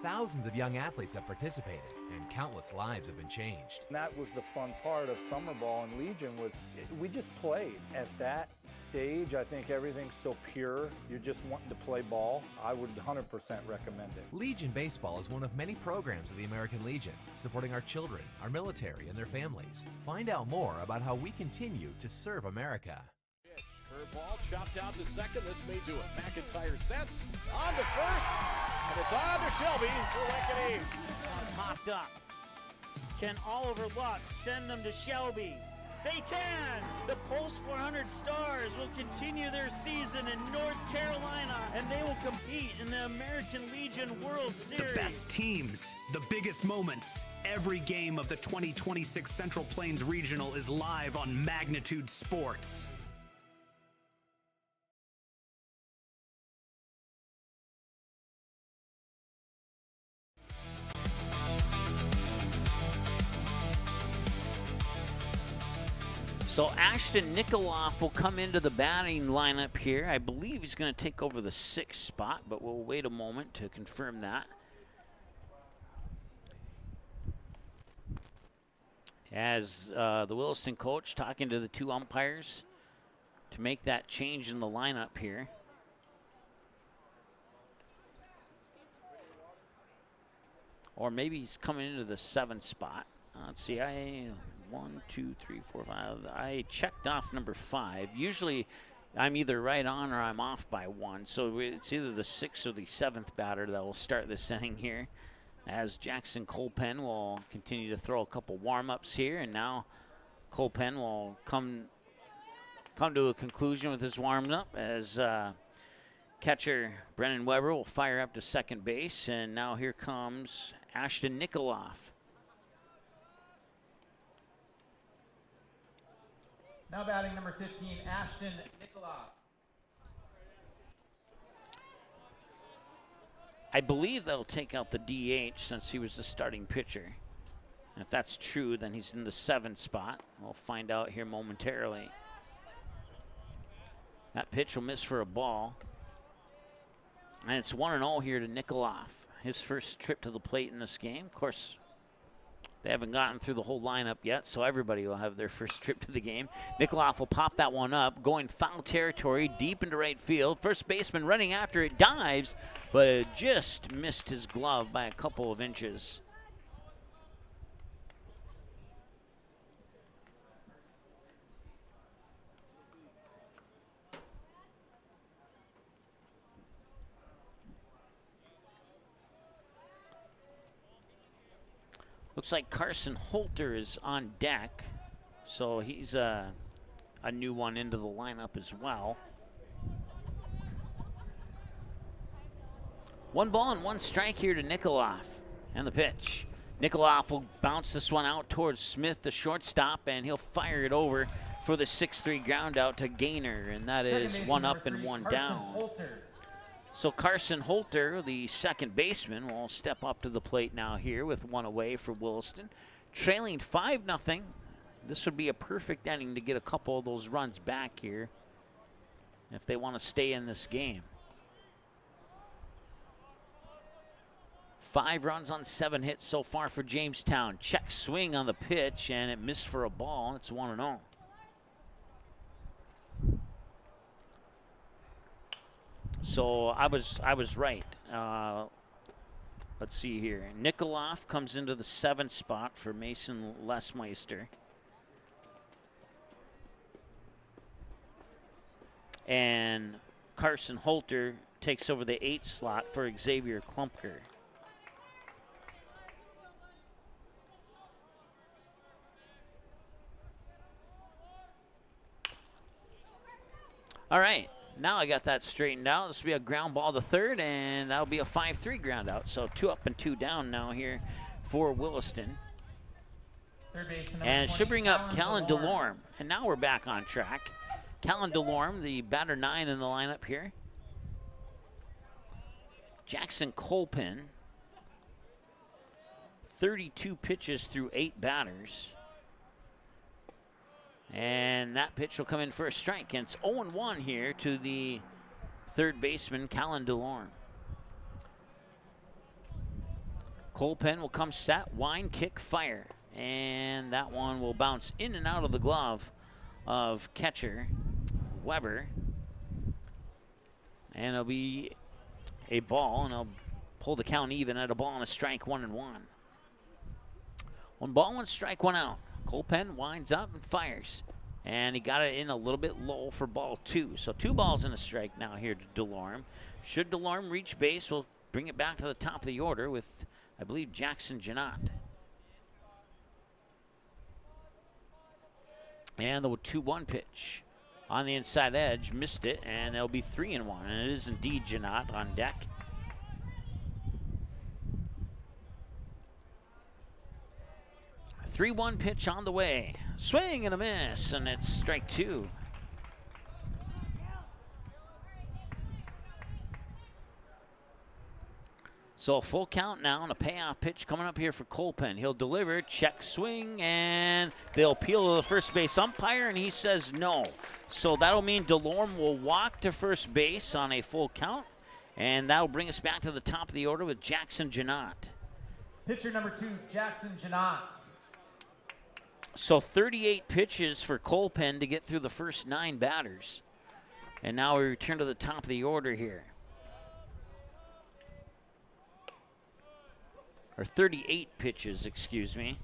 Thousands of young athletes have participated, and countless lives have been changed. And that was the fun part of summer ball and Legion was we just played. At that stage, I think everything's so pure. You're just wanting to play ball. I would 100% recommend it. Legion Baseball is one of many programs of the American Legion, supporting our children, our military, and their families. Find out more about how we continue to serve America. Curveball chopped out to second. This may do it. McIntyre sets on to first, and it's on to Shelby for Lincoln A's. Popped up. Can Oliver Luck send them to Shelby? They can! The Post 400 Stars will continue their season in North Carolina, and they will compete in the American Legion World Series. The best teams, the biggest moments. Every game of the 2026 Central Plains Regional is live on Magnitude Sports. So Ashton Nikoloff will come into the batting lineup here. I believe he's going to take over the 6th spot, but we'll wait a moment to confirm that. As the Williston coach talking to the 2 umpires to make that change in the lineup here. Or maybe he's coming into the 7th spot. Let's see, 1, 2, 3, 4, 5. I checked off number 5. Usually I'm either right on or I'm off by 1. So it's either the 6th or the 7th batter that will start this inning here. As Jackson Colpen will continue to throw a couple warm-ups here. And now Colpen will come to a conclusion with his warm-up as catcher Brennan Weber will fire up to second base. And now here comes Ashton Nikoloff. Now batting number 15, Ashton Nikoloff. I believe they'll take out the DH since he was the starting pitcher. And if that's true, then he's in the 7th spot. We'll find out here momentarily. That pitch will miss for a ball. And it's 1-0 here to Nikoloff. His first trip to the plate in this game. Of course, they haven't gotten through the whole lineup yet, so everybody will have their first trip to the game. Nikoloff will pop that one up, going foul territory, deep into right field. First baseman running after it, dives, but it just missed his glove by a couple of inches. Looks like Carson Holter is on deck, so he's a new one into the lineup as well. 1 ball and 1 strike here to Nikoloff. And the pitch. Nikoloff will bounce this one out towards Smith, the shortstop, and he'll fire it over for the 6-3 ground out to Gaynor, and that is 1 up and 1 down. Holter. So Carson Holter, the second baseman, will step up to the plate now here with 1 away for Williston. Trailing 5-0. This would be a perfect inning to get a couple of those runs back here if they want to stay in this game. 5 runs on 7 hits so far for Jamestown. Check swing on the pitch, and it missed for a ball. It's 1-0. So I was right. Let's see here. Nikoloff comes into the 7th spot for Mason Lesmeister. And Carson Holter takes over the 8th slot for Xavier Klumpker. All right. Now I got that straightened out. This will be a ground ball to third, and that'll be a 5-3 ground out. So 2 up and 2 down now here for Williston. Third baseman, And it should bring up Callan DeLorme. DeLorme. And now we're back on track. Callan DeLorme, the batter 9 in the lineup here. Jackson Colpen, 32 pitches through 8 batters. And that pitch will come in for a strike. And it's 0-1 here to the third baseman, Callan DeLorme. Colpen will come set, wind, kick, fire. And that one will bounce in and out of the glove of catcher Weber. And it'll be a ball, and I'll pull the count even at a ball and a strike, 1-1. 1 ball, 1 strike, 1 out. Colpen winds up and fires. And he got it in a little bit low for ball 2. So 2 balls and a strike now here to DeLorme. Should DeLorme reach base, we'll bring it back to the top of the order with, I believe, Jackson Janot. And the 2-1 pitch on the inside edge, missed it, and it'll be 3-1. And it is indeed Janot on deck. A 3-1 pitch on the way. Swing and a miss, and it's strike 2. So a full count now and a payoff pitch coming up here for Colpen. He'll deliver, check swing, and they'll appeal to the first base umpire, and he says no. So that'll mean DeLorme will walk to first base on a full count, and that'll bring us back to the top of the order with Jackson Janot. Pitcher number 2, Jackson Janot. So 38 pitches for Colpen to get through the first 9 batters. And now we return to the top of the order here. Or 38 pitches, excuse me.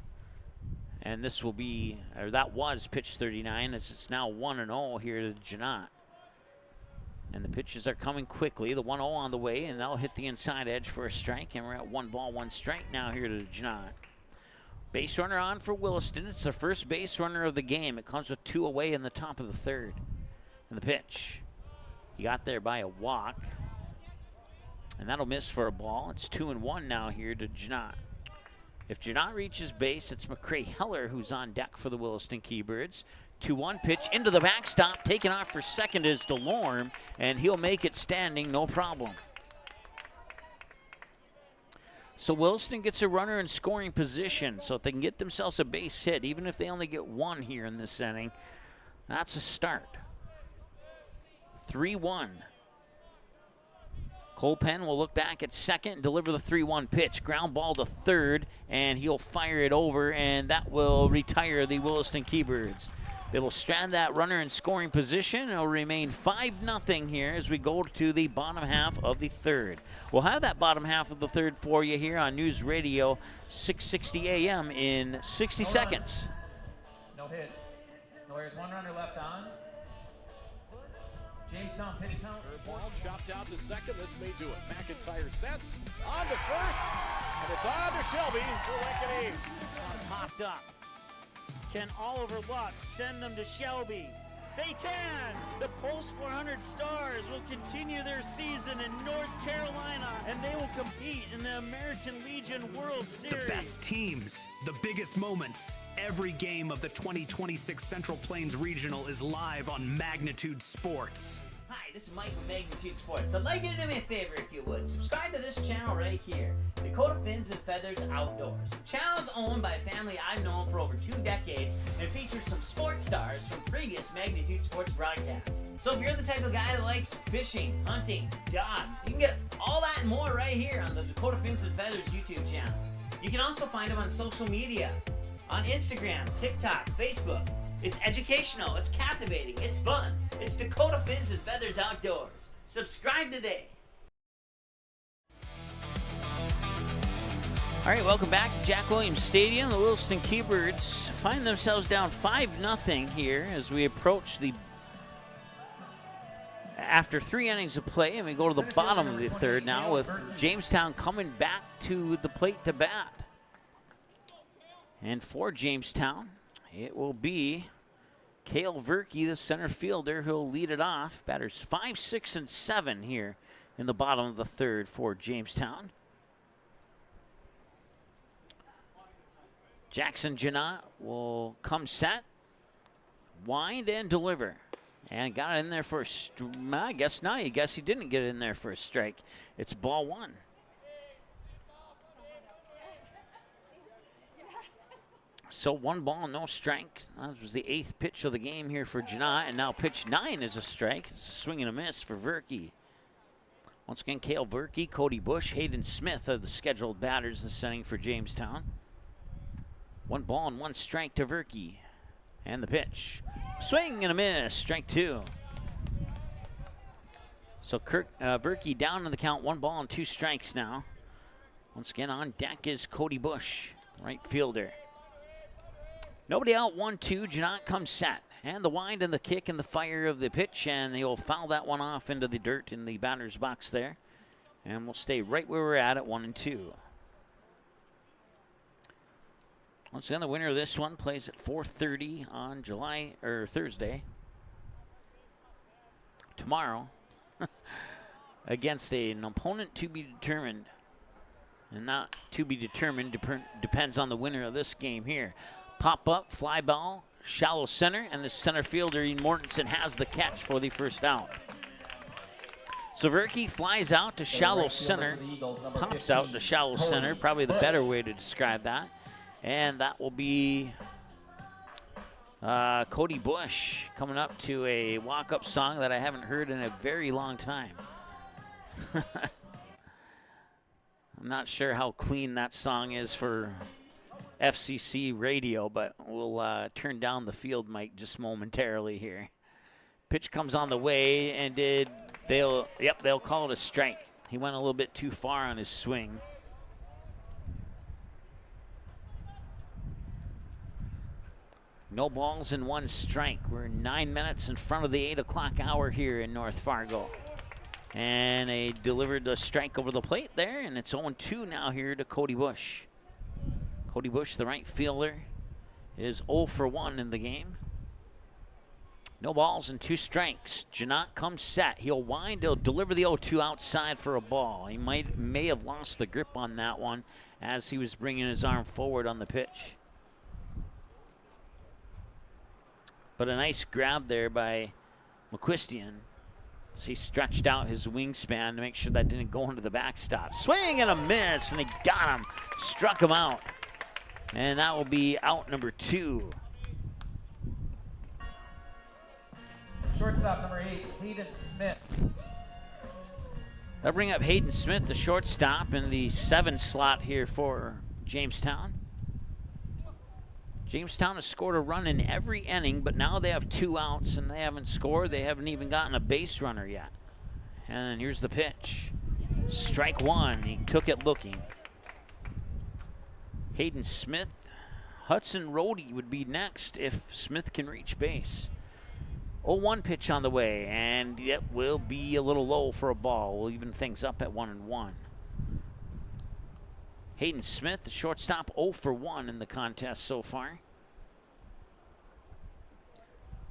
And this will be, or that was pitch 39, as it's now 1-0 here to Janot. And the pitches are coming quickly. The 1-0 on the way, and they'll hit the inside edge for a strike. And we're at 1 ball, 1 strike now here to Janot. Base runner on for Williston. It's the first base runner of the game. It comes with 2 away in the top of the 3rd. And the pitch. He got there by a walk. And that'll miss for a ball. It's 2-1 now here to Janot. If Janot reaches base, it's McCray Heller who's on deck for the Williston Keybirds. 2-1 pitch into the backstop. Taken off for second is DeLorme, and he'll make it standing, no problem. So Williston gets a runner in scoring position, so if they can get themselves a base hit, even if they only get 1 here in this inning, that's a start. 3-1. Colpen will look back at second and deliver the 3-1 pitch. Ground ball to third, and he'll fire it over, and that will retire the Williston Keybirds. They will strand that runner in scoring position, and it'll remain 5-0 here as we go to the bottom half of the 3rd. We'll have that bottom half of the 3rd for you here on News Radio 660 AM in 60 seconds. No hits. No errors. 1 runner left on. Jamestown pitch count. Ball chopped out to second. This may do it. McIntyre sets. On to first. And it's on to Shelby for Lincoln East. Popped up. Can Oliver Luck send them to Shelby? They can! The Post 400 Stars will continue their season in North Carolina, and they will compete in the American Legion World Series. The best teams, the biggest moments. Every game of the 2026 Central Plains Regional is live on Magnitude Sports. Hi, this is Mike from Magnitude Sports. I'd like you to do me a favor if you would. Subscribe to this channel right here, Dakota Fins and Feathers Outdoors. The channel is owned by a family I've known for over 2 decades and features some sports stars from previous Magnitude Sports broadcasts. So if you're the type of guy that likes fishing, hunting, dogs, you can get all that and more right here on the Dakota Fins and Feathers YouTube channel. You can also find them on social media, on Instagram, TikTok, Facebook. It's educational, it's captivating, it's fun. It's Dakota Fins and Feathers Outdoors. Subscribe today. All right, welcome back to Jack Williams Stadium. The Williston Keybirds find themselves down 5-0 here as we approach the after 3 innings of play, and we go to the bottom of the 3rd now with Jamestown coming back to the plate to bat. And for Jamestown, it will be Cale Verke, the center fielder, who'll lead it off. Batters 5, 6, and 7 here in the bottom of the 3rd for Jamestown. Jackson Janot will come set, wind, and deliver. And got it in there for a I guess not. I guess he didn't get it in there for a strike. It's ball 1. So 1 ball, no strike. That was the 8th pitch of the game here for Janot, and now pitch 9 is a strike. It's a swing and a miss for Verke. Once again, Cale Verke, Cody Bush, Hayden Smith are the scheduled batters in the setting for Jamestown. 1 ball and 1 strike to Verke. And the pitch. Swing and a miss, strike 2. So Verke down in the count, 1 ball and 2 strikes now. Once again, on deck is Cody Bush, right fielder. Nobody out, 1-2. Janot comes set. And the wind and the kick and the fire of the pitch, and he'll foul that one off into the dirt in the batter's box there. And we'll stay right where we're at 1-2. Once again, the winner of this one plays at 4:30 on Thursday. Tomorrow. Against an opponent to be determined. And not to be determined, depends on the winner of this game here. Pop up, fly ball, shallow center, and the center fielder, Ian Mortensen, has the catch for the first out. So Verke flies out to shallow center, pops out to shallow center, probably the better way to describe that. And that will be Cody Bush coming up to a walk-up song that I haven't heard in a very long time. I'm not sure how clean that song is for FCC radio, but we'll turn down the field mic just momentarily here. Pitch comes on the way, and they'll call it a strike. He went a little bit too far on his swing. No balls and 1 strike. We're 9 minutes in front of the 8 o'clock hour here in North Fargo. And they delivered the strike over the plate there, and it's 0-2 now here to Cody Bush. Cody Bush, the right fielder, is 0 for 1 in the game. No balls and 2 strikes. Janot comes set. He'll wind. He'll deliver the 0-2 outside for a ball. He may have lost the grip on that one as he was bringing his arm forward on the pitch. But a nice grab there by McQuistion. So he stretched out his wingspan to make sure that didn't go into the backstop. Swing and a miss, and he got him. Struck him out. And that will be out number 2. Shortstop number 8, Hayden Smith. That'll bring up Hayden Smith, the shortstop, in the 7 slot here for Jamestown. Jamestown has scored a run in every inning, but now they have 2 outs and they haven't scored. They haven't even gotten a base runner yet. And here's the pitch. Strike 1. He took it looking. Hayden Smith. Hudson Rohde would be next if Smith can reach base. 0-1 pitch on the way, and it will be a little low for a ball. We'll even things up at 1-1. Hayden Smith, the shortstop, 0 for 1 in the contest so far.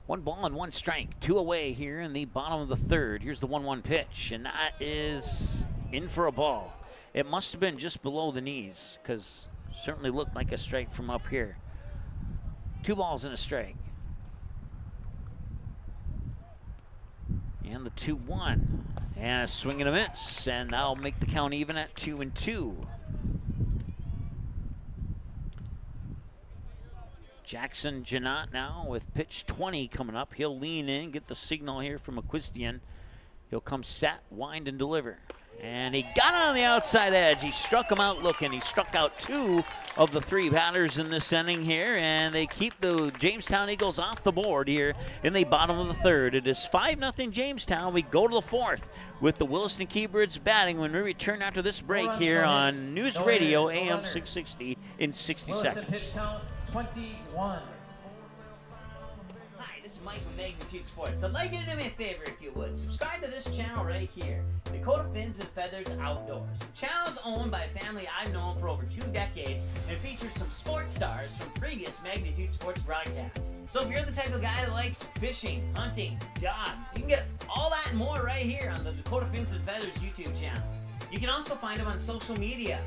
1 ball and 1 strike. 2 away here in the bottom of the 3rd. Here's the 1-1 pitch, and that is in for a ball. It must have been just below the knees, because certainly looked like a strike from up here. 2 balls and a strike. And the 2-1. And a swing and a miss, and that'll make the count even at 2-2. Jackson Janot now with pitch 20 coming up. He'll lean in, get the signal here from McQuistion. He'll come set, wind, and deliver. And he got on the outside edge. He struck him out looking. He struck out 2 of the 3 batters in this inning here, and they keep the Jamestown Eagles off the board here in the bottom of the 3rd. It is 5-0 Jamestown. We go to the 4th with the Williston Keybirds batting when we return after this break here on News Radio AM 660 in 60 seconds. Pitch count 21. Hi, this is Mike with Magnitude Sports. I'd like you to do me a favor if you would. Subscribe to this channel right here, Dakota Fins and Feathers Outdoors. The channel is owned by a family I've known for over 2 decades and features some sports stars from previous Magnitude Sports broadcasts. So if you're the type of guy that likes fishing, hunting, dogs, you can get all that and more right here on the Dakota Fins and Feathers YouTube channel. You can also find them on social media,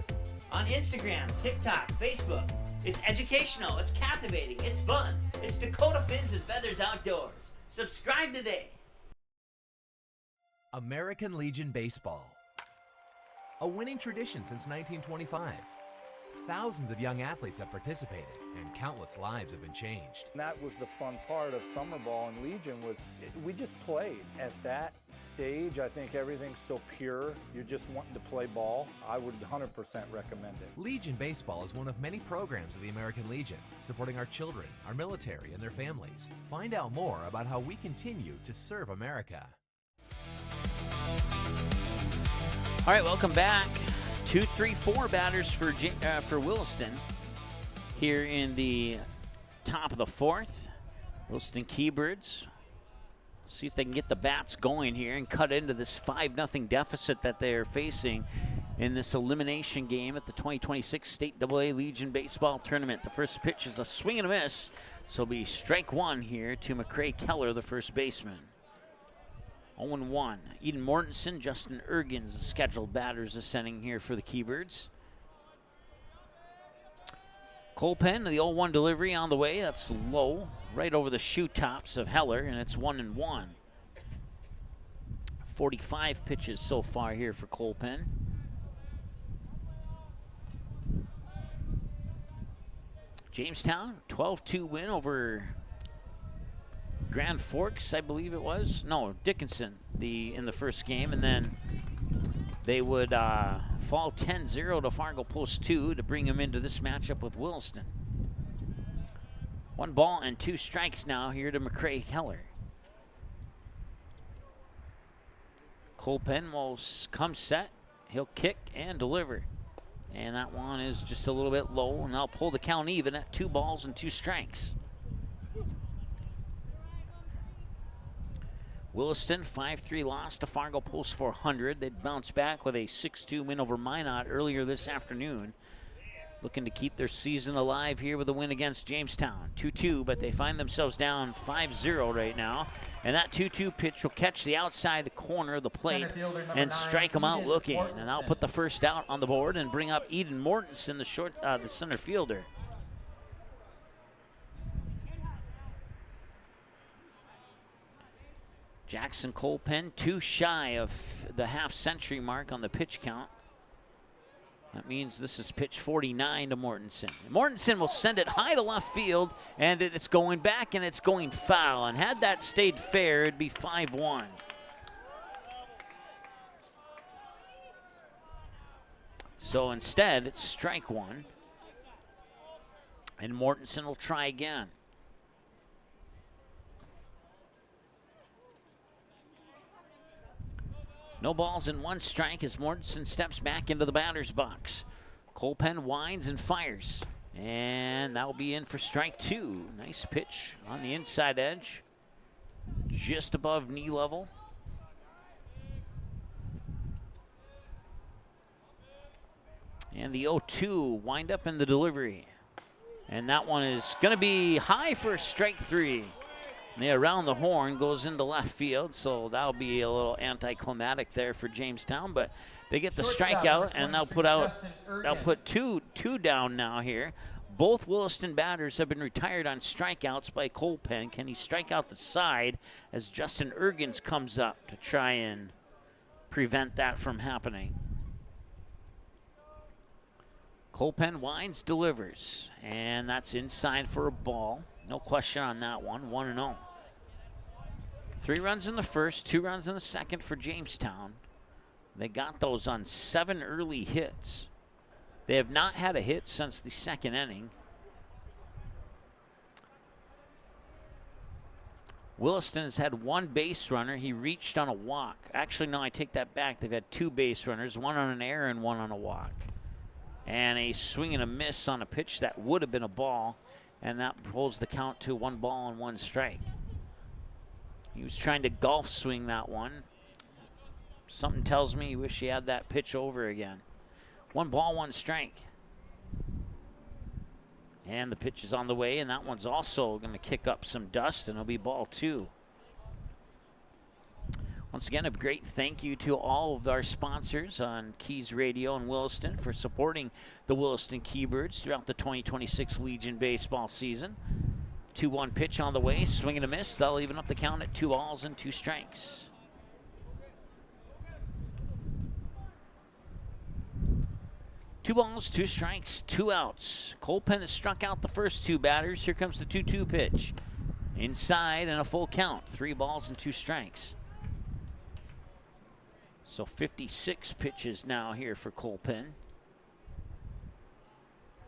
on Instagram, TikTok, Facebook. It's educational, it's captivating, it's fun. It's Dakota Fins and Feathers Outdoors. Subscribe today. American Legion Baseball. A winning tradition since 1925. Thousands of young athletes have participated, and countless lives have been changed. And that was the fun part of summer ball and Legion was we just played at that stage, I think everything's so pure. You're just wanting to play ball. I would 100% recommend it. Legion Baseball is one of many programs of the American Legion, supporting our children, our military, and their families. Find out more about how we continue to serve America. All right, welcome back. 2, 3, 4 batters for Williston here in the top of the 4th. Williston Keybirds. See if they can get the bats going here and cut into this 5-0 deficit that they are facing in this elimination game at the 2026 State AA Legion Baseball Tournament. The first pitch is a swing and a miss, so it'll be strike one here to McCrae Keller, the first baseman. 0-1. Eden Mortensen, Justin Ergens, the scheduled batters ascending here for the Keybirds. Colpen, the 0-1 delivery on the way. That's low, right over the shoe tops of Heller, and it's 1-1. 45 pitches so far here for Colpen. Jamestown, 12-2 win over Grand Forks, I believe it was. No, Dickinson in the first game, and then they would fall 10-0 to Fargo Post 2 to bring them into this matchup with Williston. 1 ball and 2 strikes now here to McCrae Keller. Colpen will come set. He'll kick and deliver. And that one is just a little bit low, and they'll pull the count even at 2 balls and 2 strikes. Williston, 5-3 loss to Fargo Post 400. They'd bounce back with a 6-2 win over Minot earlier this afternoon. Looking to keep their season alive here with a win against Jamestown. 2-2, but they find themselves down 5-0 right now. And that 2-2 pitch will catch the outside corner of the plate and strike them out looking. And that'll put the first out on the board and bring up Eden Mortensen, the center fielder. Jackson Colpen, 2 shy of the half-century mark on the pitch count. That means this is pitch 49 to Mortensen. Mortensen will send it high to left field, and it's going back, and it's going foul. And had that stayed fair, it'd be 5-1. So instead, it's strike one. And Mortensen will try again. No balls and 1 strike as Mortensen steps back into the batter's box. Colpen winds and fires. And that will be in for strike 2. Nice pitch on the inside edge. Just above knee level. And the 0-2 wind up in the delivery. And that one is going to be high for strike 3. And around the horn goes into left field, so that'll be a little anticlimactic there for Jamestown. But they get the strikeout, and they'll put two down now here. Both Williston batters have been retired on strikeouts by Colpen. Can he strike out the side as Justin Ergens comes up to try and prevent that from happening? Colpen winds, delivers, and that's inside for a ball. No question on that one, 1-0. 3 runs in the first, 2 runs in the second for Jamestown. They got those on 7 early hits. They have not had a hit since the second inning. Williston has had 1 base runner. He reached on a walk. Actually, no, I take that back. They've had 2 base runners, 1 on an error and 1 on a walk. And a swing and a miss on a pitch that would have been a ball, and that pulls the count to 1 ball and 1 strike. He was trying to golf swing that one. Something tells me he wish he had that pitch over again. 1 ball, 1 strike. And the pitch is on the way, and that one's also going to kick up some dust, and it'll be ball 2. Once again, a great thank you to all of our sponsors on KEYZ Radio in Williston for supporting the Williston Keybirds throughout the 2026 Legion baseball season. 2-1 pitch on the way, swing and a miss. They'll even up the count at 2 balls and 2 strikes. Two balls, 2 strikes, 2 outs. Colpen has struck out the first 2 batters. Here comes the 2-2 pitch. Inside and a full count. 3 balls and 2 strikes. So 56 pitches now here for Colpin.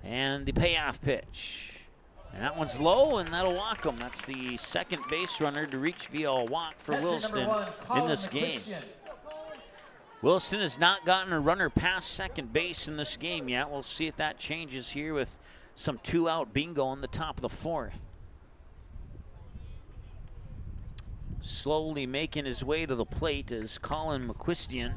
And the payoff pitch. And that one's low, and that'll walk him. That's the second base runner to reach via a walk for Williston in this game. Williston has not gotten a runner past second base in this game yet. We'll see if that changes here with some 2-out bingo in the top of the 4th. Slowly making his way to the plate is Colin McQuistion.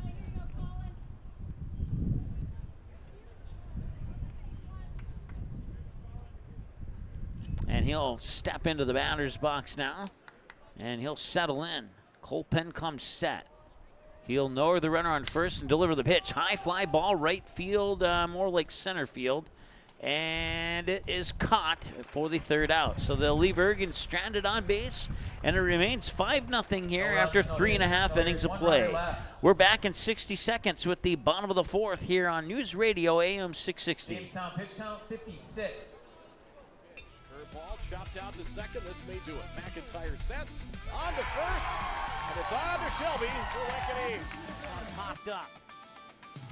And he'll step into the batter's box now, and he'll settle in. Colpin comes set. He'll lower the runner on first and deliver the pitch. High fly ball, right field, more like center field. And it is caught for the 3rd out. So they'll leave Ergen stranded on base, and it remains 5-0 here after 3.5 innings of play. We're back in 60 seconds with the bottom of the 4th here on News Radio AM 660. Jamestown pitch count 56. Ball chopped out to second. This may do it. McIntyre sets on to first, and it's on to Shelby for Lincoln East. Popped up.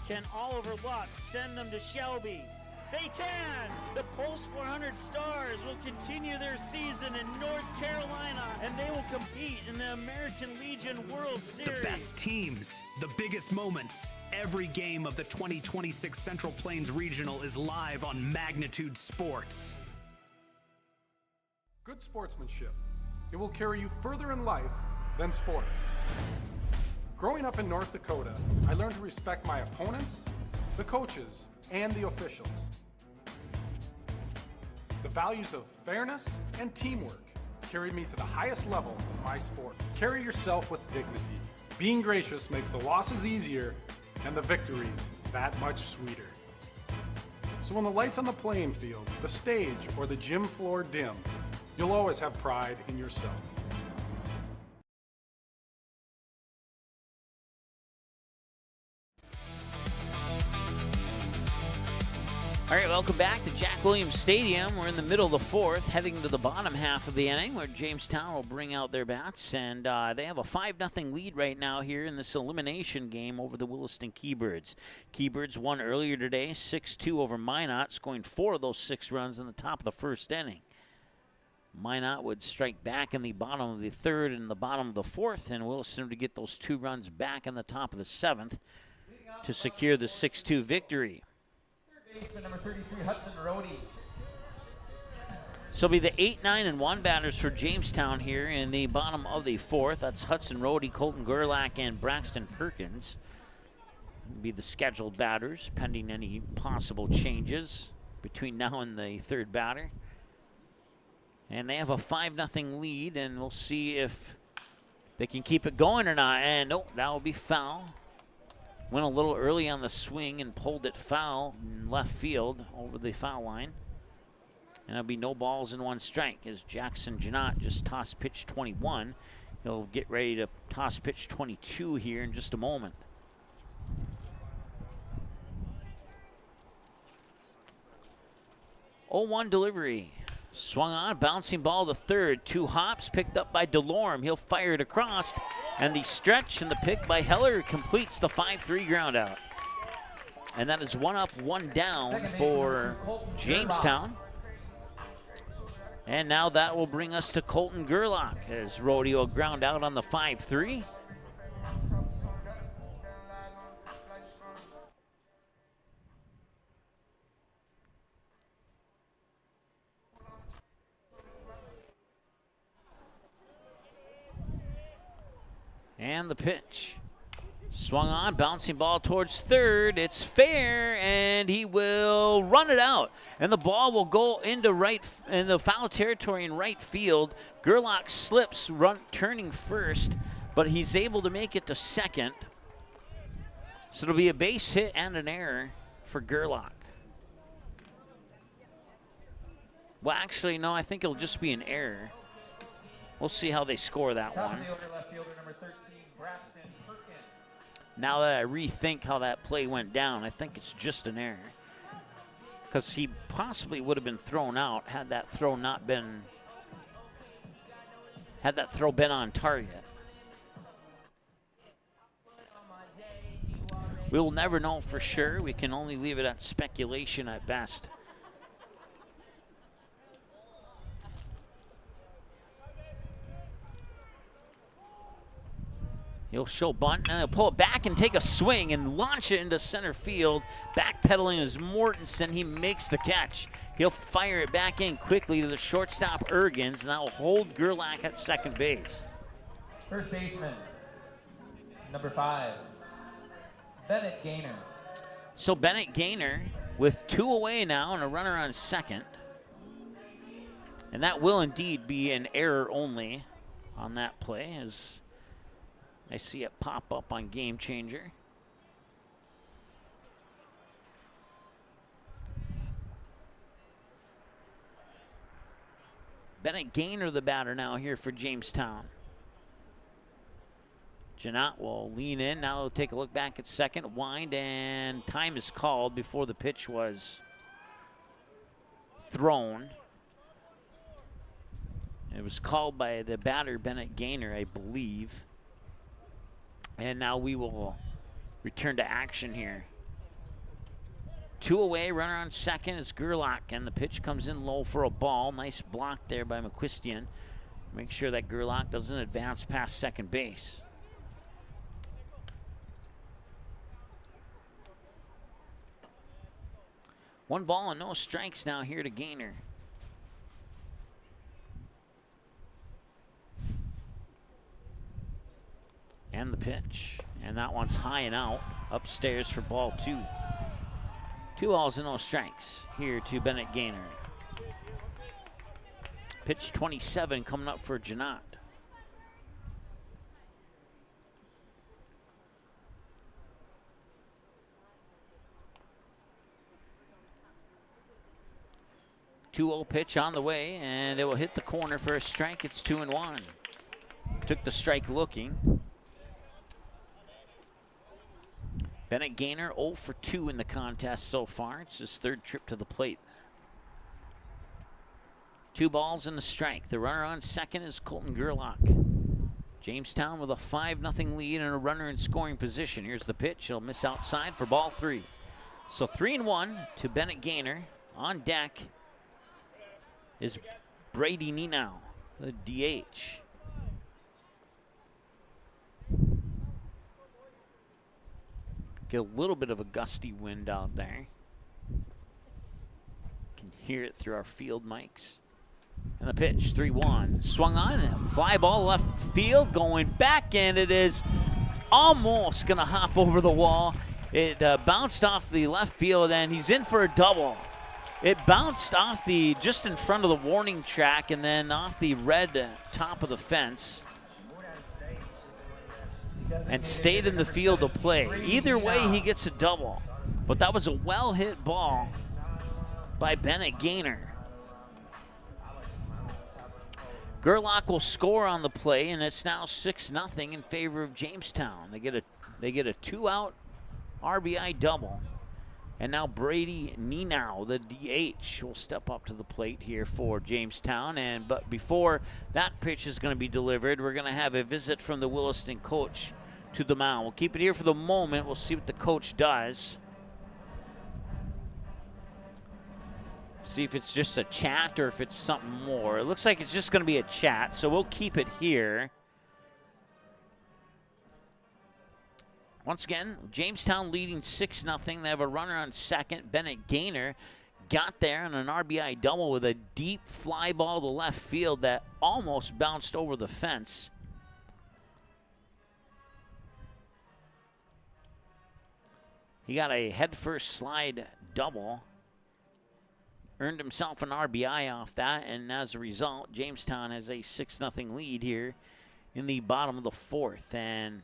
Can Oliver Luck send them to Shelby? They can! The Pulse 400 Stars will continue their season in North Carolina, and they will compete in the American Legion World Series. The best teams, the biggest moments. Every game of the 2026 Central Plains Regional is live on Magnitude Sports. Good sportsmanship. It will carry you further in life than sports. Growing up in North Dakota, I learned to respect my opponents, the coaches, and the officials. The values of fairness and teamwork carried me to the highest level in my sport. Carry yourself with dignity. Being gracious makes the losses easier and the victories that much sweeter. So when the lights on the playing field, the stage, or the gym floor dim, you'll always have pride in yourself. All right, welcome back to Jack Williams Stadium. We're in the middle of the 4th, heading to the bottom half of the inning where Jamestown will bring out their bats. And they have a 5-0 lead right now here in this elimination game over the Williston Keybirds. Keybirds won earlier today, 6-2 over Minot, scoring 4 of those 6 runs in the top of the 1st inning. Minot would strike back in the bottom of the 3rd and the bottom of the 4th, and Williston to get those 2 runs back in the top of the 7th to secure the 6-2 victory. Baseman number 33, Hudson Rohde. So it'll be the 8, 9, and 1 batters for Jamestown here in the bottom of the 4th. That's Hudson Rohde, Colton Gerlach, and Braxton Perkins. It'll be the scheduled batters, pending any possible changes between now and the 3rd batter. And they have a 5-0 lead, and we'll see if they can keep it going or not. And nope, that will be foul. Went a little early on the swing and pulled it foul in left field over the foul line. And it'll be no balls and 1 strike as Jackson Janot just tossed pitch 21. He'll get ready to toss pitch 22 here in just a moment. Oh, 1 delivery. Swung on, bouncing ball to 3rd. 2 hops picked up by DeLorme. He'll fire it across. And the stretch and the pick by Heller completes the 5-3 ground out. And that is 1 up, 1 down for Jamestown. And now that will bring us to Colton Gerlach as Rohde will ground out on the 5-3. And the pitch. Swung on, bouncing ball towards 3rd. It's fair, and he will run it out. And the ball will go into in the foul territory in right field. Gerlach slips, turning first, but he's able to make it to 2nd. So it'll be a base hit and an error for Gerlach. Well, actually, no, I think it'll just be an error. We'll see how they score that one. Top of the order, left fielder number 13, Braxton Perkins. Now that I rethink how that play went down, I think it's just an error. Because he possibly would have been thrown out had that throw been on target. We'll never know for sure. We can only leave it at speculation at best. He'll show bunt, and he'll pull it back and take a swing and launch it into center field. Backpedaling is Mortensen. He makes the catch. He'll fire it back in quickly to the shortstop, Ergens, and that will hold Gerlach at second base. First baseman, number 5, Bennett Gaynor. So Bennett Gaynor with 2 away now and a runner on second. And that will indeed be an error only on that play, as I see it pop up on Game Changer. Bennett Gaynor the batter now here for Jamestown. Janot will lean in. Now he'll take a look back at second. Wind, and time is called before the pitch was thrown. It was called by the batter, Bennett Gaynor, I believe. And now we will return to action here. 2 away, runner on second is Gerlach, and the pitch comes in low for a ball. Nice block there by McQuistion. Make sure that Gerlach doesn't advance past second base. One ball and no strikes now here to Gaynor. And the pitch. And that one's high and out. Upstairs for ball 2. 2 balls and no strikes here to Bennett Gaynor. Pitch 27 coming up for Janot. Two-0 pitch on the way, and it will hit the corner for a strike. It's 2-1. Took the strike looking. Bennett Gaynor 0 for 2 in the contest so far. It's his 3rd trip to the plate. 2 balls and a strike. The runner on second is Colton Gerlach. Jamestown with a 5-0 lead and a runner in scoring position. Here's the pitch. He'll miss outside for ball 3. So 3-1 to Bennett Gaynor. On deck is Brady Nenow, the DH. Get a little bit of a gusty wind out there. Can hear it through our field mics. And the pitch, 3-1. Swung on, and a fly ball left field, going back, and it is almost going to hop over the wall. It bounced off the left field, and he's in for a double. It bounced off the, just in front of the warning track, and then off the red top of the fence, and stayed in the field of play. Either way, he gets a double. But that was a well-hit ball by Bennett Gaynor. Gerlach will score on the play, and it's now 6-0 in favor of Jamestown. They get a 2-out RBI double. And now Brady Nenow, the DH, will step up to the plate here for Jamestown. But before that pitch is going to be delivered, we're going to have a visit from the Williston coach to the mound. We'll keep it here for the moment. We'll see what the coach does. See if it's just a chat or if it's something more. It looks like it's just going to be a chat, so we'll keep it here. Once again, Jamestown leading 6-0. They have a runner on second. Bennett Gaynor got there on an RBI double with a deep fly ball to left field that almost bounced over the fence. He got a headfirst slide double. Earned himself an RBI off that, and as a result, Jamestown has a 6-0 lead here in the bottom of the 4th. And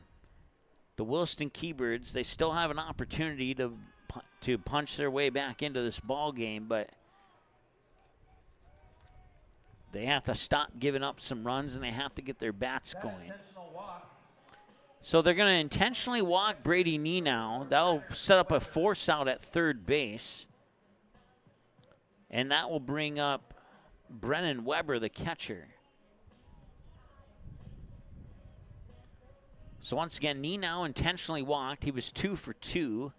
the Williston Keybirds, they still have an opportunity to punch their way back into this ball game, but they have to stop giving up some runs, and they have to get their bats going. So they're going to intentionally walk Brady Nenow. That'll set up a force out at third base, and that will bring up Brennan Weber, the catcher. So once again, Nino intentionally walked. He was 2 for 2.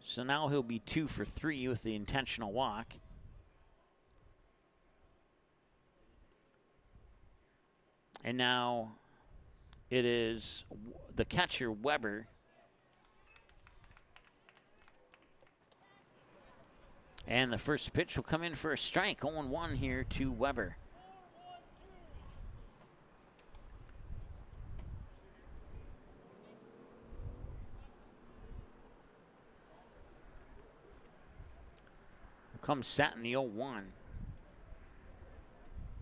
So now he'll be 2 for 3 with the intentional walk. And now it is the catcher, Weber. And the first pitch will come in for a strike. 0-1 here to Weber. Comes set in the 0-1.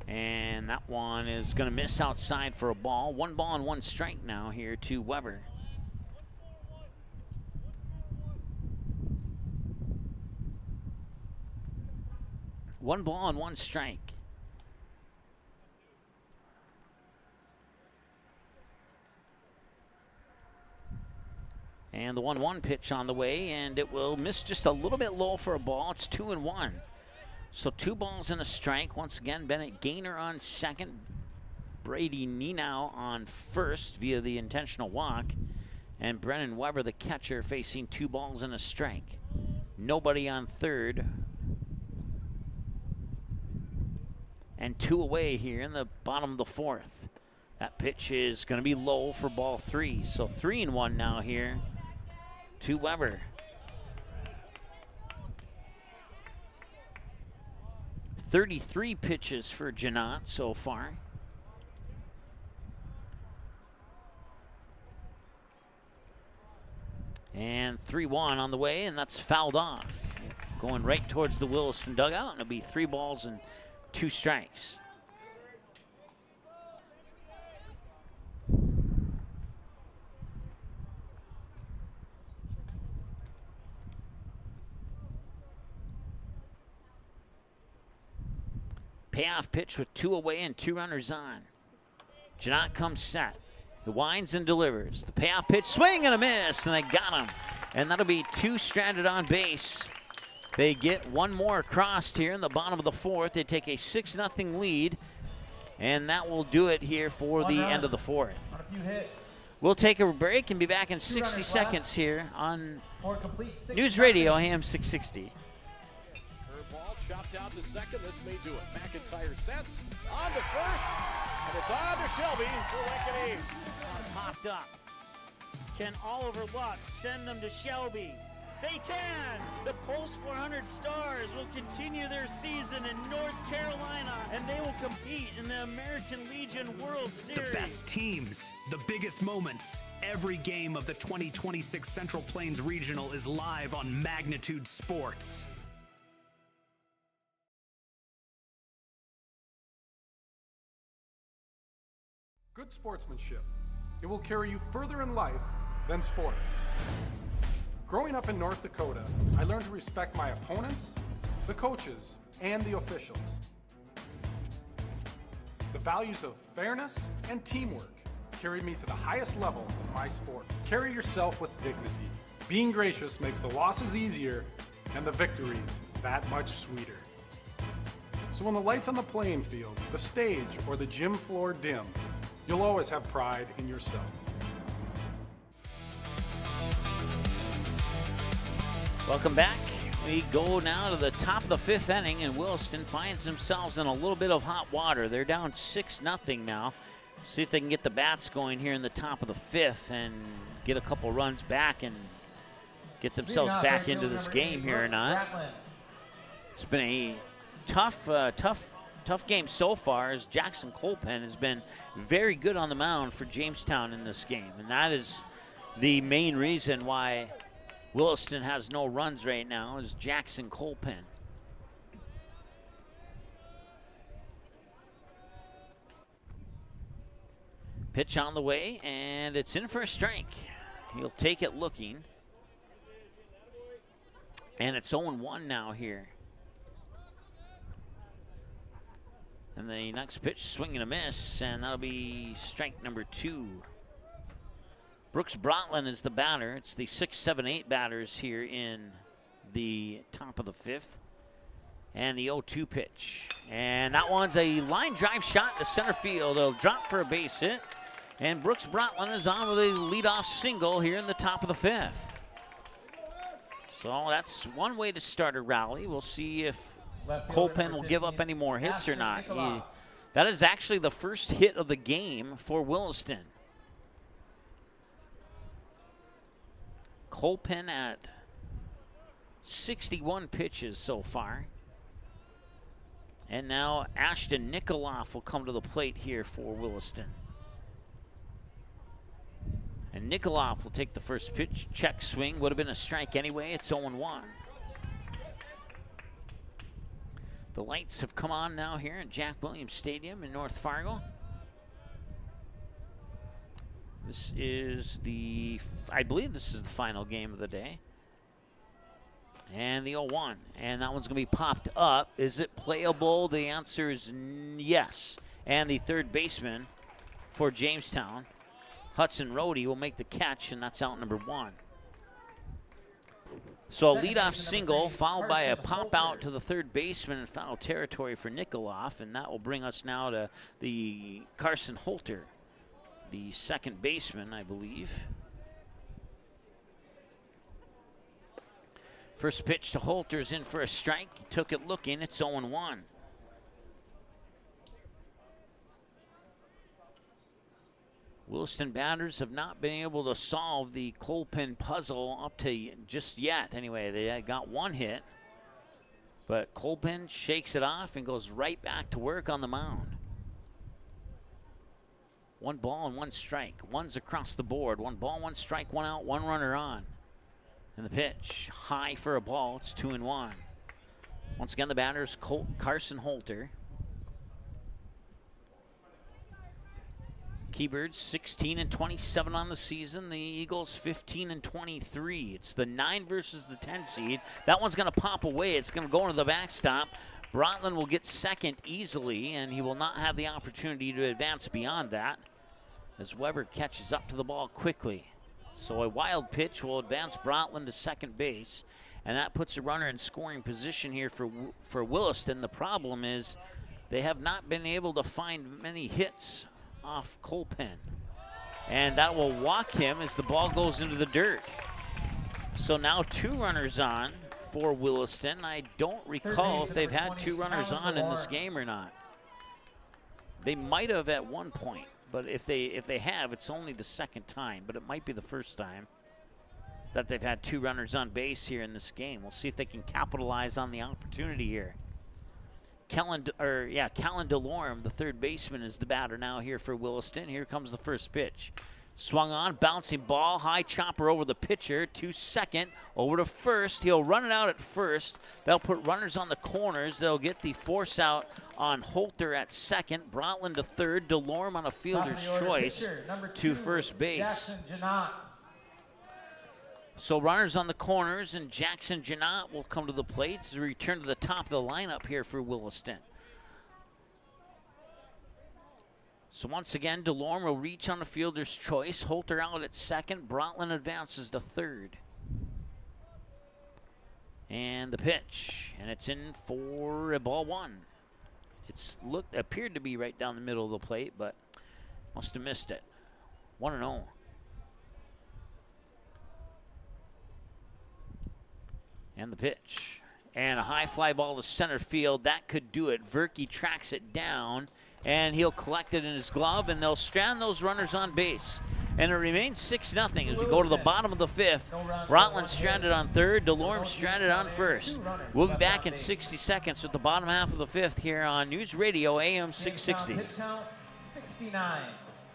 And that one is going to miss outside for a ball. 1 ball and 1 strike now here to Weber. One ball and 1 strike. And the 1-1 pitch on the way, and it will miss just a little bit low for a ball. It's 2-1. So 2 balls and a strike. Once again, Bennett Gaynor on second. Brady Nenow on first via the intentional walk. And Brennan Weber, the catcher, facing 2 balls and a strike. Nobody on third. And 2 away here in the bottom of the 4th. That pitch is going to be low for ball 3. So 3-1 now here to Weber. 33 pitches for Janot so far. And 3-1 on the way, and that's fouled off. Going right towards the Williston dugout, and it'll be 3 balls and 2 strikes. Payoff pitch with 2 away and 2 runners on. Janot comes set. The winds and delivers. The payoff pitch, swing and a miss, and they got him. And that'll be 2 stranded on base. They get 1 more across here in the bottom of the 4th. They take a 6-0 lead, and that will do it here for the end of the 4th. On a few hits. We'll take a break and be back in 60 seconds here on News 6-0. Radio AM 660. Chopped out to second. This may do it. McIntyre sets. On to first. And it's on to Shelby for Lincoln East. Popped up. Can Oliver Luck send them to Shelby? They can! The Pulse 400 Stars will continue their season in North Carolina, and they will compete in the American Legion World Series. The best teams, the biggest moments. Every game of the 2026 Central Plains Regional is live on Magnitude Sports. Good sportsmanship. It will carry you further in life than sports. Growing up in North Dakota, I learned to respect my opponents, the coaches, and the officials. The values of fairness and teamwork carried me to the highest level in my sport. Carry yourself with dignity. Being gracious makes the losses easier and the victories that much sweeter. So when the lights on the playing field, the stage, or the gym floor dim, you'll always have pride in yourself. Welcome back. We go now to the top of the 5th inning, and Williston finds themselves in a little bit of hot water. They're down 6-0 now. See if they can get the bats going here in the top of the 5th and get a couple runs back and get themselves back into this game here or not. It's been a tough game so far, as Jackson Colpen has been very good on the mound for Jamestown in this game. And that is the main reason why Williston has no runs right now, is Jackson Colpen. Pitch on the way, and it's in for a strike. He'll take it looking. And it's 0-1 now here. And the next pitch, swing and a miss, and that'll be strike number 2. Brooks Brotland is the batter. It's the 6, 7, 8 batters here in the top of the 5th. And the 0-2 pitch. And that one's a line drive shot to center field. It'll drop for a base hit. And Brooks Brotland is on with a leadoff single here in the top of the 5th. So that's one way to start a rally. We'll see if Kolpen will give up any more hits or not. That is actually the first hit of the game for Williston. Kolpen at 61 pitches so far. And now Ashton Nikoloff will come to the plate here for Williston. And Nikoloff will take the first pitch. Check swing. Would have been a strike anyway. It's 0-1. The lights have come on now here at Jack Williams Stadium in North Fargo. This is I believe this is the final game of the day. And the 0-1. And that one's going to be popped up. Is it playable? The answer is yes. And the third baseman for Jamestown, Hudson Rohde, will make the catch, and that's out number 1. So a leadoff single followed by a pop out to the third baseman in foul territory for Nikoloff, and that will bring us now to the Carson Holter, the second baseman, I believe. First pitch to Holter's in for a strike. He took it looking. It's 0-1. Williston batters have not been able to solve the Kolpen puzzle up to just yet. Anyway, they got one hit, but Kolpen shakes it off and goes right back to work on the mound. 1 ball and 1 strike. One's across the board. 1 ball, 1 strike, 1 out, 1 runner on. And the pitch, high for a ball. It's 2-1. Once again, the batter is Carson Holter. Keybirds 16-27 on the season. The Eagles 15-23. It's the 9 versus the 10 seed. That one's going to pop away. It's going to go into the backstop. Brotland will get second easily, and he will not have the opportunity to advance beyond that as Weber catches up to the ball quickly. So a wild pitch will advance Brotland to second base, and that puts a runner in scoring position here for Williston. The problem is they have not been able to find many hits off Kolpen, and that will walk him as the ball goes into the dirt. So now 2 runners on for Williston. I don't recall if they've had 2 runners on in this game or not. They might have at one point, but if they have, it's only the second time, but it might be the first time that they've had 2 runners on base here in this game. We'll see if they can capitalize on the opportunity here. Kellen Delorme, the third baseman, is the batter now here for Williston. Here comes the first pitch. Swung on, bouncing ball, high chopper over the pitcher to second, over to first. He'll run it out at first. They'll put runners on the corners. They'll get the force out on Holter at second. Brotland to third. Delorme on a fielder's choice to first base. So runners on the corners, and Jackson Janot will come to the plate to return to the top of the lineup here for Williston. So once again, Delorme will reach on the fielder's choice. Holter out at second. Brotland advances to third. And the pitch, and it's in for a ball 1. Appeared to be right down the middle of the plate, but must have missed it. 1-0. And the pitch. And a high fly ball to center field. That could do it. Verke tracks it down, and he'll collect it in his glove, and they'll strand those runners on base. And it remains 6-0 as we go to the bottom of the 5th. Brotland stranded on third. Delorme stranded on first. We'll be back in 60 seconds with the bottom half of the 5th here on News Radio AM 660. Pitch count 69.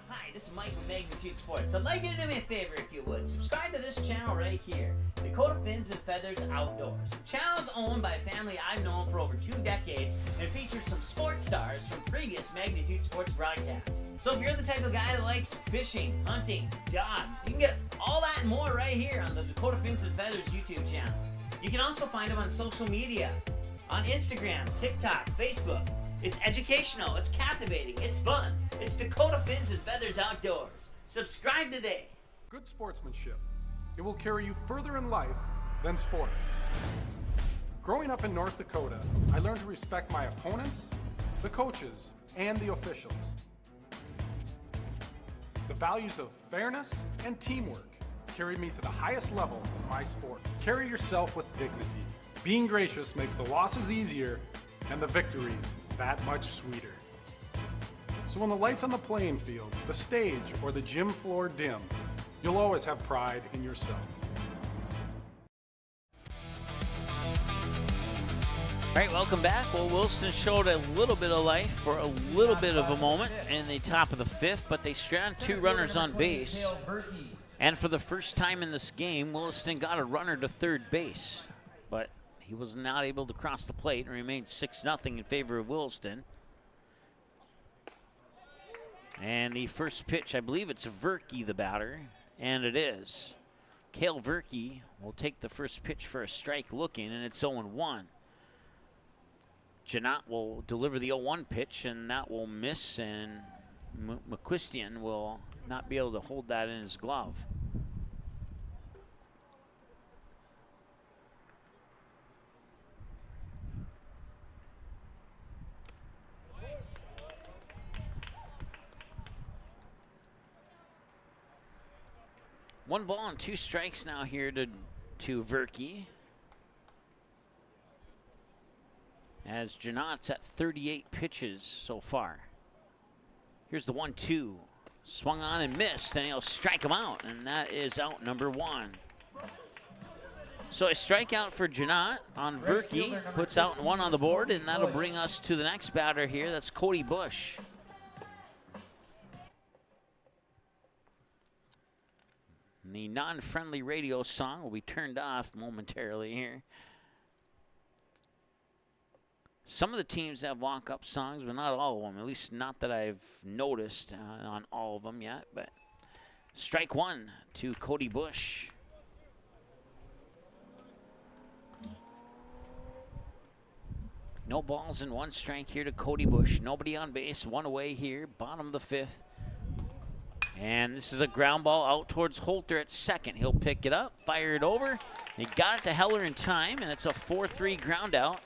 Hi, this is Mike with Magnitude Sports. I'd like you to do me a favor if you would. Subscribe to this channel right here, Dakota Fins and Feathers Outdoors. The channel is owned by a family I've known for over 2 decades and features some sports stars from previous Magnitude Sports broadcasts. So if you're the type of guy that likes fishing, hunting, dogs, you can get all that and more right here on the Dakota Fins and Feathers YouTube channel. You can also find them on social media, on Instagram, TikTok, Facebook. It's educational, it's captivating, it's fun. It's Dakota Fins and Feathers Outdoors. Subscribe today. Good sportsmanship. It will carry you further in life than sports. Growing up in North Dakota, I learned to respect my opponents, the coaches, and the officials. The values of fairness and teamwork carried me to the highest level in my sport. Carry yourself with dignity. Being gracious makes the losses easier and the victories that much sweeter. So when the lights on the playing field, the stage, or the gym floor dim, you'll always have pride in yourself. All right, welcome back. Well, Williston showed a little bit of life for a little bit of a moment in the top of the fifth, but they stranded 2 runners on base. And for the first time in this game, Williston got a runner to third base, but he was not able to cross the plate and remained 6-0 in favor of Williston. And the first pitch, I believe it's Verke, the batter, and it is. Cale Verke will take the first pitch for a strike looking, and it's 0-1. Janot will deliver the 0-1 pitch, and that will miss, and McQuistion will not be able to hold that in his glove. One ball and 2 strikes now here to Verke. As Janot's at 38 pitches so far. Here's the 1-2. Swung on and missed, and he'll strike him out, and that is out number 1. So a strikeout for Janot on Verke, puts out 1 on the board, and that'll bring us to the next batter here. That's Cody Bush. And the non-friendly radio song will be turned off momentarily here. Some of the teams have walk-up songs, but not all of them. At least not that I've noticed on all of them yet. But strike 1 to Cody Bush. No balls and 1 strike here to Cody Bush. Nobody on base, 1 away here, bottom of the 5th. And this is a ground ball out towards Holter at second. He'll pick it up, fire it over. He got it to Heller in time, and it's a 4-3 ground out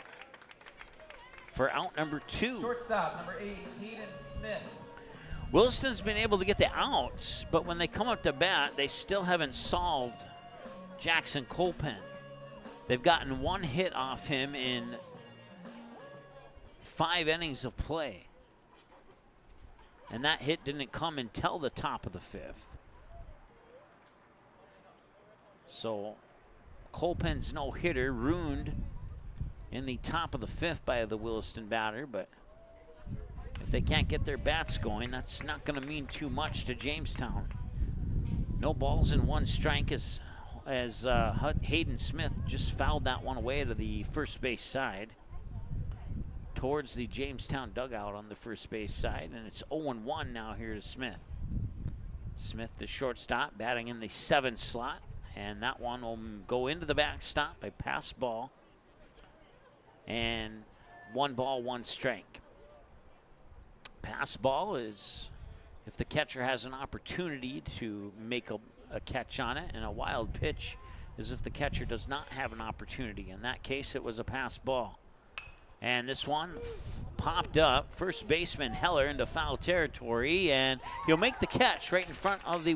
for out number 2. Shortstop, number 8, Hayden Smith. Williston's been able to get the outs, but when they come up to bat, they still haven't solved Jackson Colpen. They've gotten 1 hit off him in 5 innings of play. And that hit didn't come until the top of the 5th. So Colpen's no-hitter ruined in the top of the 5th by the Williston batter, but if they can't get their bats going, that's not going to mean too much to Jamestown. No balls and 1 strike as Hayden Smith just fouled that one away to the first base side towards the Jamestown dugout on the first base side, and it's 0-1 now here to Smith. Smith, the shortstop, batting in the 7th slot, and that one will go into the backstop, a pass ball. And 1 ball, 1 strike. Pass ball is if the catcher has an opportunity to make a catch on it, and a wild pitch is if the catcher does not have an opportunity. In that case, it was a pass ball. And this one popped up. First baseman Heller into foul territory, and he'll make the catch right in front of the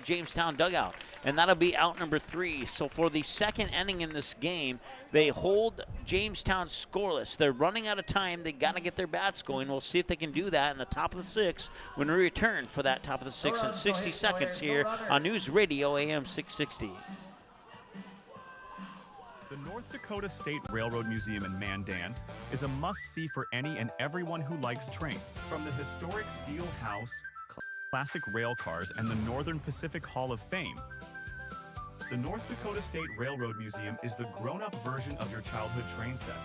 Jamestown dugout. And that'll be out number 3. So for the second inning in this game, they hold Jamestown scoreless. They're running out of time. They got to get their bats going. We'll see if they can do that in the top of the 6th when we return for that top of the 6th in 60 seconds here on News Radio AM 660. The North Dakota State Railroad Museum in Mandan is a must-see for any and everyone who likes trains. From the historic Steel House, classic rail cars, and the Northern Pacific Hall of Fame, the North Dakota State Railroad Museum is the grown-up version of your childhood train set.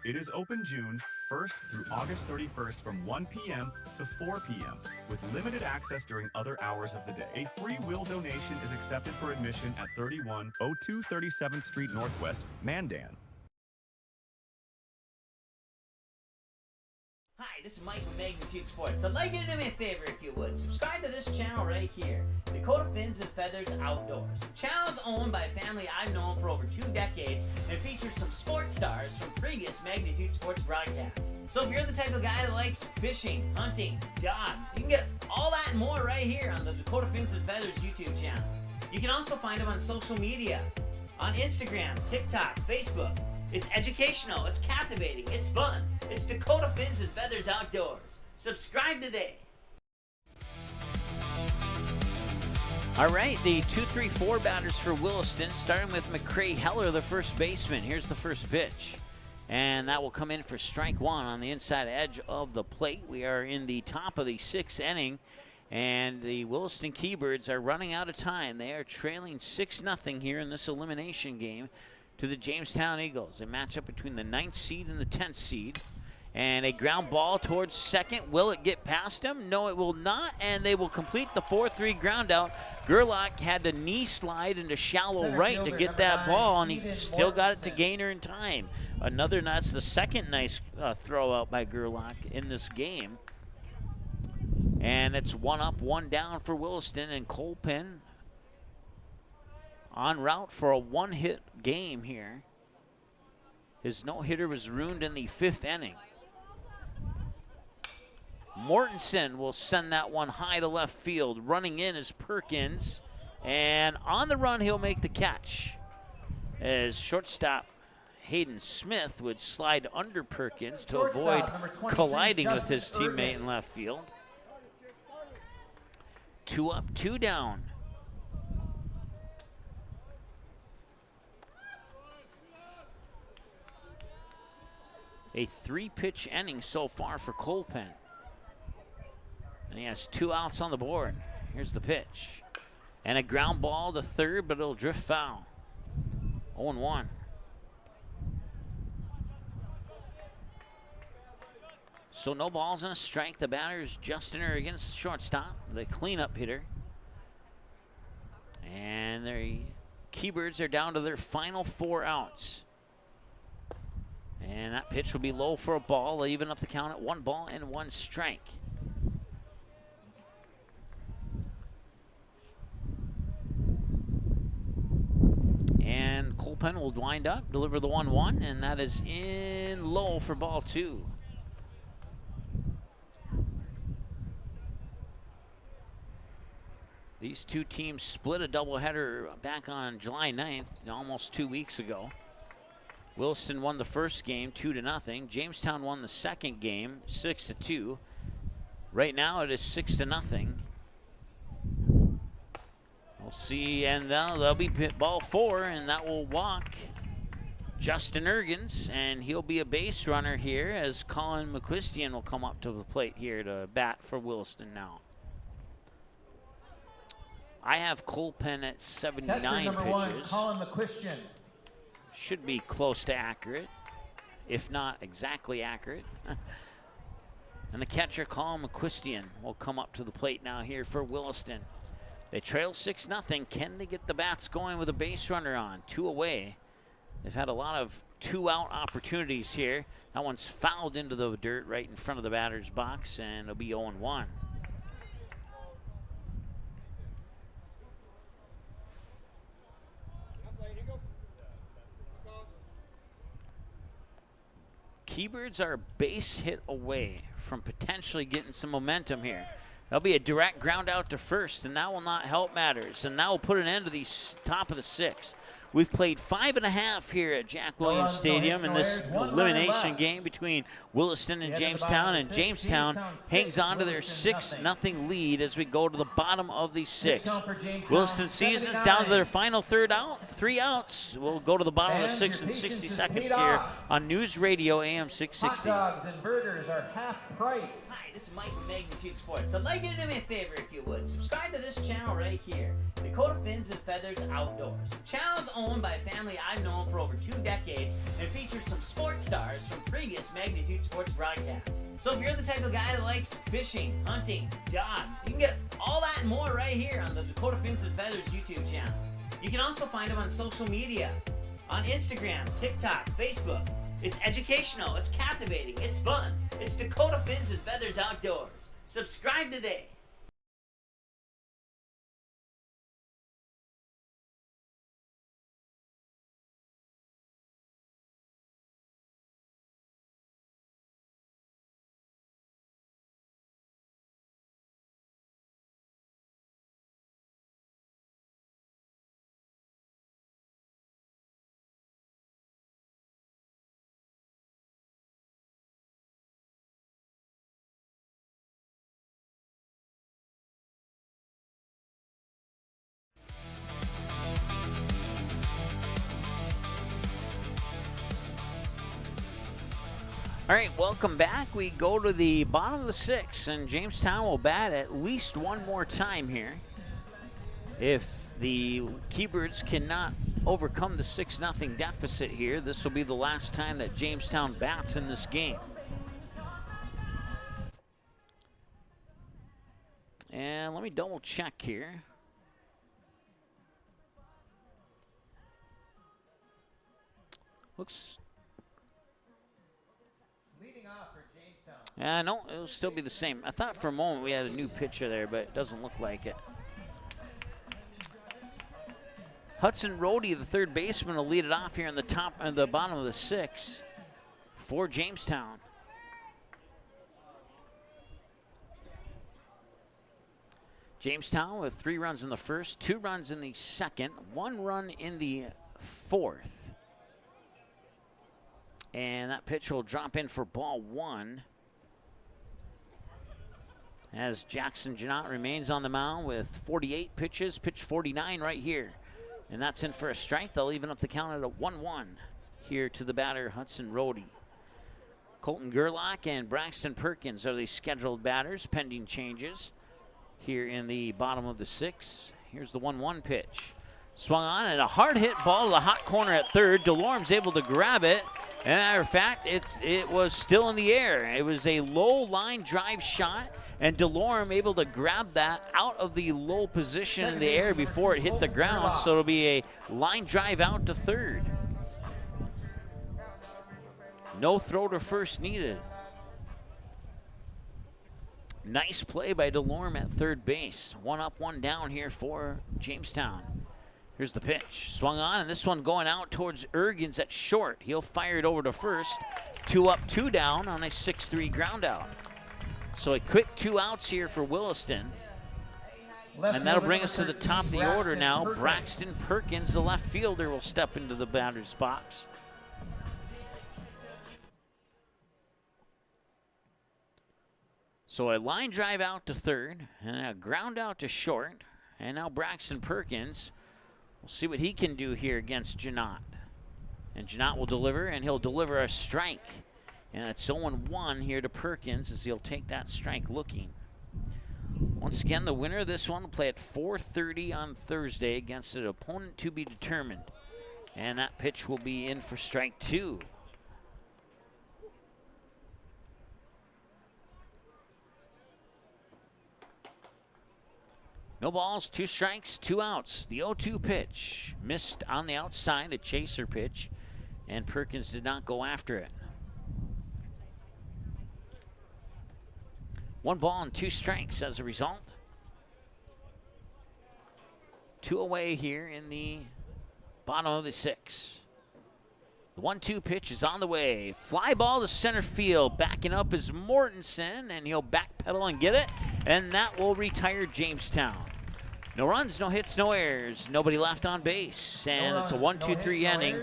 It is open June 1st through August 31st from 1 p.m. to 4 p.m. with limited access during other hours of the day. A free will donation is accepted for admission at 3102 37th Street Northwest, Mandan. Hi, this is Mike from Magnitude Sports. I'd like you to do me a favor if you would. Subscribe to this channel right here, Dakota Fins and Feathers Outdoors. The channel is owned by a family I've known for over 2 decades and features some sports stars from previous Magnitude Sports broadcasts. So if you're the type of guy that likes fishing, hunting, dogs, you can get all that and more right here on the Dakota Fins and Feathers YouTube channel. You can also find them on social media, on Instagram, TikTok, Facebook. It's educational, it's captivating, it's fun. It's Dakota Fins and Feathers Outdoors. Subscribe today. All right, the 2-3-4 batters for Williston, starting with McCrae Heller, the first baseman. Here's the first pitch. And that will come in for strike one on the inside edge of the plate. We are in the top of the 6th inning, and the Williston Keybirds are running out of time. They are trailing 6-0 here in this elimination game to the Jamestown Eagles. A matchup between the 9th seed and the 10th seed. And a ground ball towards second. Will it get past him? No, it will not, and they will complete the 4-3 ground out. Gerlach had to knee slide into shallow right to get that ball, and he still got it to Gaynor in time. That's the second nice throw out by Gerlach in this game. And it's 1 up, 1 down for Williston, and Colpin en route for a 1-hit game here. His no-hitter was ruined in the 5th inning. Mortensen will send that one high to left field. Running in is Perkins, and on the run he'll make the catch as shortstop Hayden Smith would slide under Perkins to avoid colliding with his teammate in left field. 2 up, 2 down. A 3-pitch inning so far for Colpin. And he has 2 outs on the board. Here's the pitch. And a ground ball to third, but it'll drift foul. 0-1. So no balls and a strike. The batter is Justin Ergens, shortstop, the cleanup hitter. And the Keybirds are down to their final 4 outs. And that pitch will be low for a ball. They'll even up the count at 1 ball and 1 strike. And Colpin will wind up, deliver the 1-1, and that is in low for ball 2. These two teams split a doubleheader back on July 9th, almost 2 weeks ago. Williston won the first game 2-0. Jamestown won the second game 6-2. Right now it is 6-0. We'll see, and that'll be ball 4, and that will walk Justin Ergens, and he'll be a base runner here as Colin McQuistion will come up to the plate here to bat for Williston now. I have Colpin at 79 number pitches. 1, Colin McQuistion. Should be close to accurate, if not exactly accurate. And the catcher, Colin McQuistion, will come up to the plate now here for Williston. They trail 6-0. Can they get the bats going with a base runner on? 2 away. They've had a lot of 2-out opportunities here. That one's fouled into the dirt right in front of the batter's box, and it'll be 0-1. Keybirds are a base hit away from potentially getting some momentum here. There'll be a direct ground out to first, and that will not help matters. And that will put an end to the top of the 6th. We've played 5.5 here at Jack Williams Stadium in this elimination game between Williston and Jamestown. And Jamestown hangs on to their 6-0 lead as we go to the bottom of the 6th. Williston season's down to their final 3 outs. We'll go to the bottom of the 6th in 60 seconds here on News Radio AM 660. Hot dogs and burgers are half price. Hi, this is Mike from Magnitude Sports. I'd like you to do me a favor if you would. Subscribe to this channel right here, Dakota Fins and Feathers Outdoors. The channel's owned by a family I've known for over 2 decades and features some sports stars from previous Magnitude Sports broadcasts. So if you're the type of guy that likes fishing, hunting, dogs, you can get all that and more right here on the Dakota Fins and Feathers YouTube channel. You can also find them on social media, on Instagram, TikTok, Facebook. It's educational, it's captivating, it's fun. It's Dakota Fins and Feathers Outdoors. Subscribe today. All right, welcome back. We go to the bottom of the 6th, and Jamestown will bat at least one more time here. If the Keybirds cannot overcome the 6-0 deficit here, this will be the last time that Jamestown bats in this game. And let me double check here. Looks. Leading off for Jamestown. No, it'll still be the same. I thought for a moment we had a new pitcher there, but it doesn't look like it. Hudson Rohde, the third baseman, will lead it off here in the bottom of the 6th for Jamestown. Jamestown with 3 runs in the first, 2 runs in the second, 1 run in the fourth. And that pitch will drop in for ball 1. As Jackson Janot remains on the mound with 48 pitches, pitch 49 right here. And that's in for a strike. They'll even up the count at a 1-1 here to the batter, Hudson Rohde. Colton Gerlach and Braxton Perkins are the scheduled batters, pending changes here in the bottom of the 6th. Here's the 1-1 pitch. Swung on, and a hard hit ball to the hot corner at third. DeLorme's able to grab it. As a matter of fact, it was still in the air. It was a low line drive shot, and DeLorme able to grab that out of the low position in the air before it hit the ground. So it'll be a line drive out to third. No throw to first needed. Nice play by DeLorme at third base. 1 up, 1 down here for Jamestown. Here's the pitch. Swung on, and this one going out towards Ergens at short. He'll fire it over to first. 2 up, 2 down on a 6-3 ground out. So a quick 2 outs here for Williston. And that'll bring us to the top of the order now. Braxton Perkins, the left fielder, will step into the batter's box. So a line drive out to third and a ground out to short. And now Braxton Perkins. We'll see what he can do here against Janot. And Janot will deliver, and he'll deliver a strike. And it's 0-1 here to Perkins as he'll take that strike looking. Once again, the winner of this one will play at 4:30 on Thursday against an opponent to be determined. And that pitch will be in for strike 2. No balls, 2 strikes, 2 outs. The 0-2 pitch missed on the outside, a chaser pitch, and Perkins did not go after it. 1 ball and 2 strikes as a result. 2 away here in the bottom of the 6th. The 1-2 pitch is on the way. Fly ball to center field. Backing up is Mortensen, and he'll backpedal and get it, and that will retire Jamestown. No runs, no hits, no errors. Nobody left on base, and it's a 1-2-3 inning.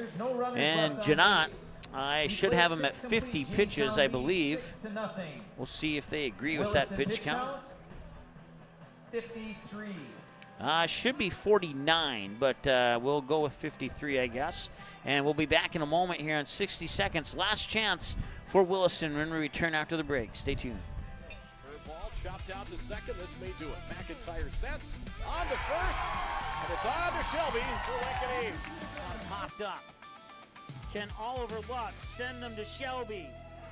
And Janot, I should have him at 50 pitches, I believe. We'll see if they agree with that pitch count. 53. Should be 49, but we'll go with 53, I guess. And we'll be back in a moment here in 60 seconds. Last chance for Williston when we return after the break. Stay tuned. Curveball chopped out to second. This may do it. McIntyre sets on to first, and it's on to Shelby for Lincoln East. Popped up. Can Oliver Luck send them to Shelby?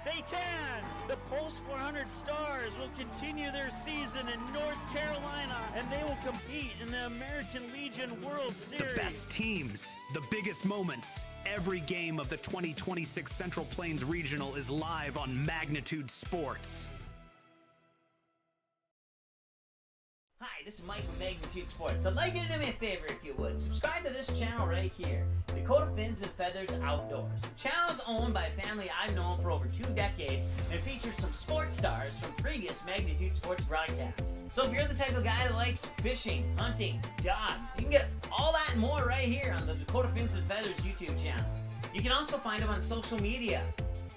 They can! The Pulse 400 Stars will continue their season in North Carolina, and they will compete in the American Legion World Series. The best teams, the biggest moments. Every game of the 2026 Central Plains Regional is live on Magnitude Sports. Hi, this is Mike from Magnitude Sports. I'd like you to do me a favor if you would. Subscribe to this channel right here, Dakota Fins and Feathers Outdoors. The channel is owned by a family I've known for over 2 decades and features some sports stars from previous Magnitude Sports broadcasts. So if you're the type of guy that likes fishing, hunting, dogs, you can get all that and more right here on the Dakota Fins and Feathers YouTube channel. You can also find them on social media,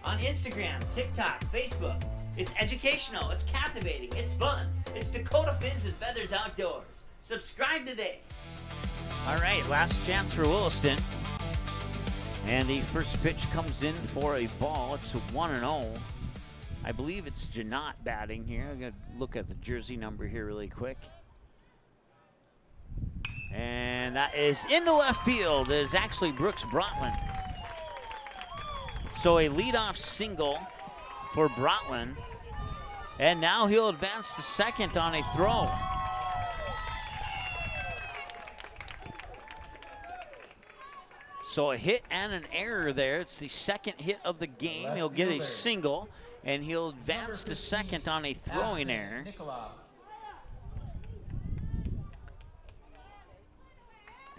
on Instagram, TikTok, Facebook. It's educational, it's captivating, it's fun. It's Dakota Fins and Feathers Outdoors. Subscribe today. All right, last chance for Williston. And the first pitch comes in for a ball. It's a 1-0. I believe it's Janot batting here. I'm going to look at the jersey number here really quick. And that is into left field. It is actually Brooks Brotland. So a leadoff single for Brotland. And now he'll advance to second on a throw. So a hit and an error there. It's the second hit of the game. He'll get a single, and he'll advance to second on a throwing error.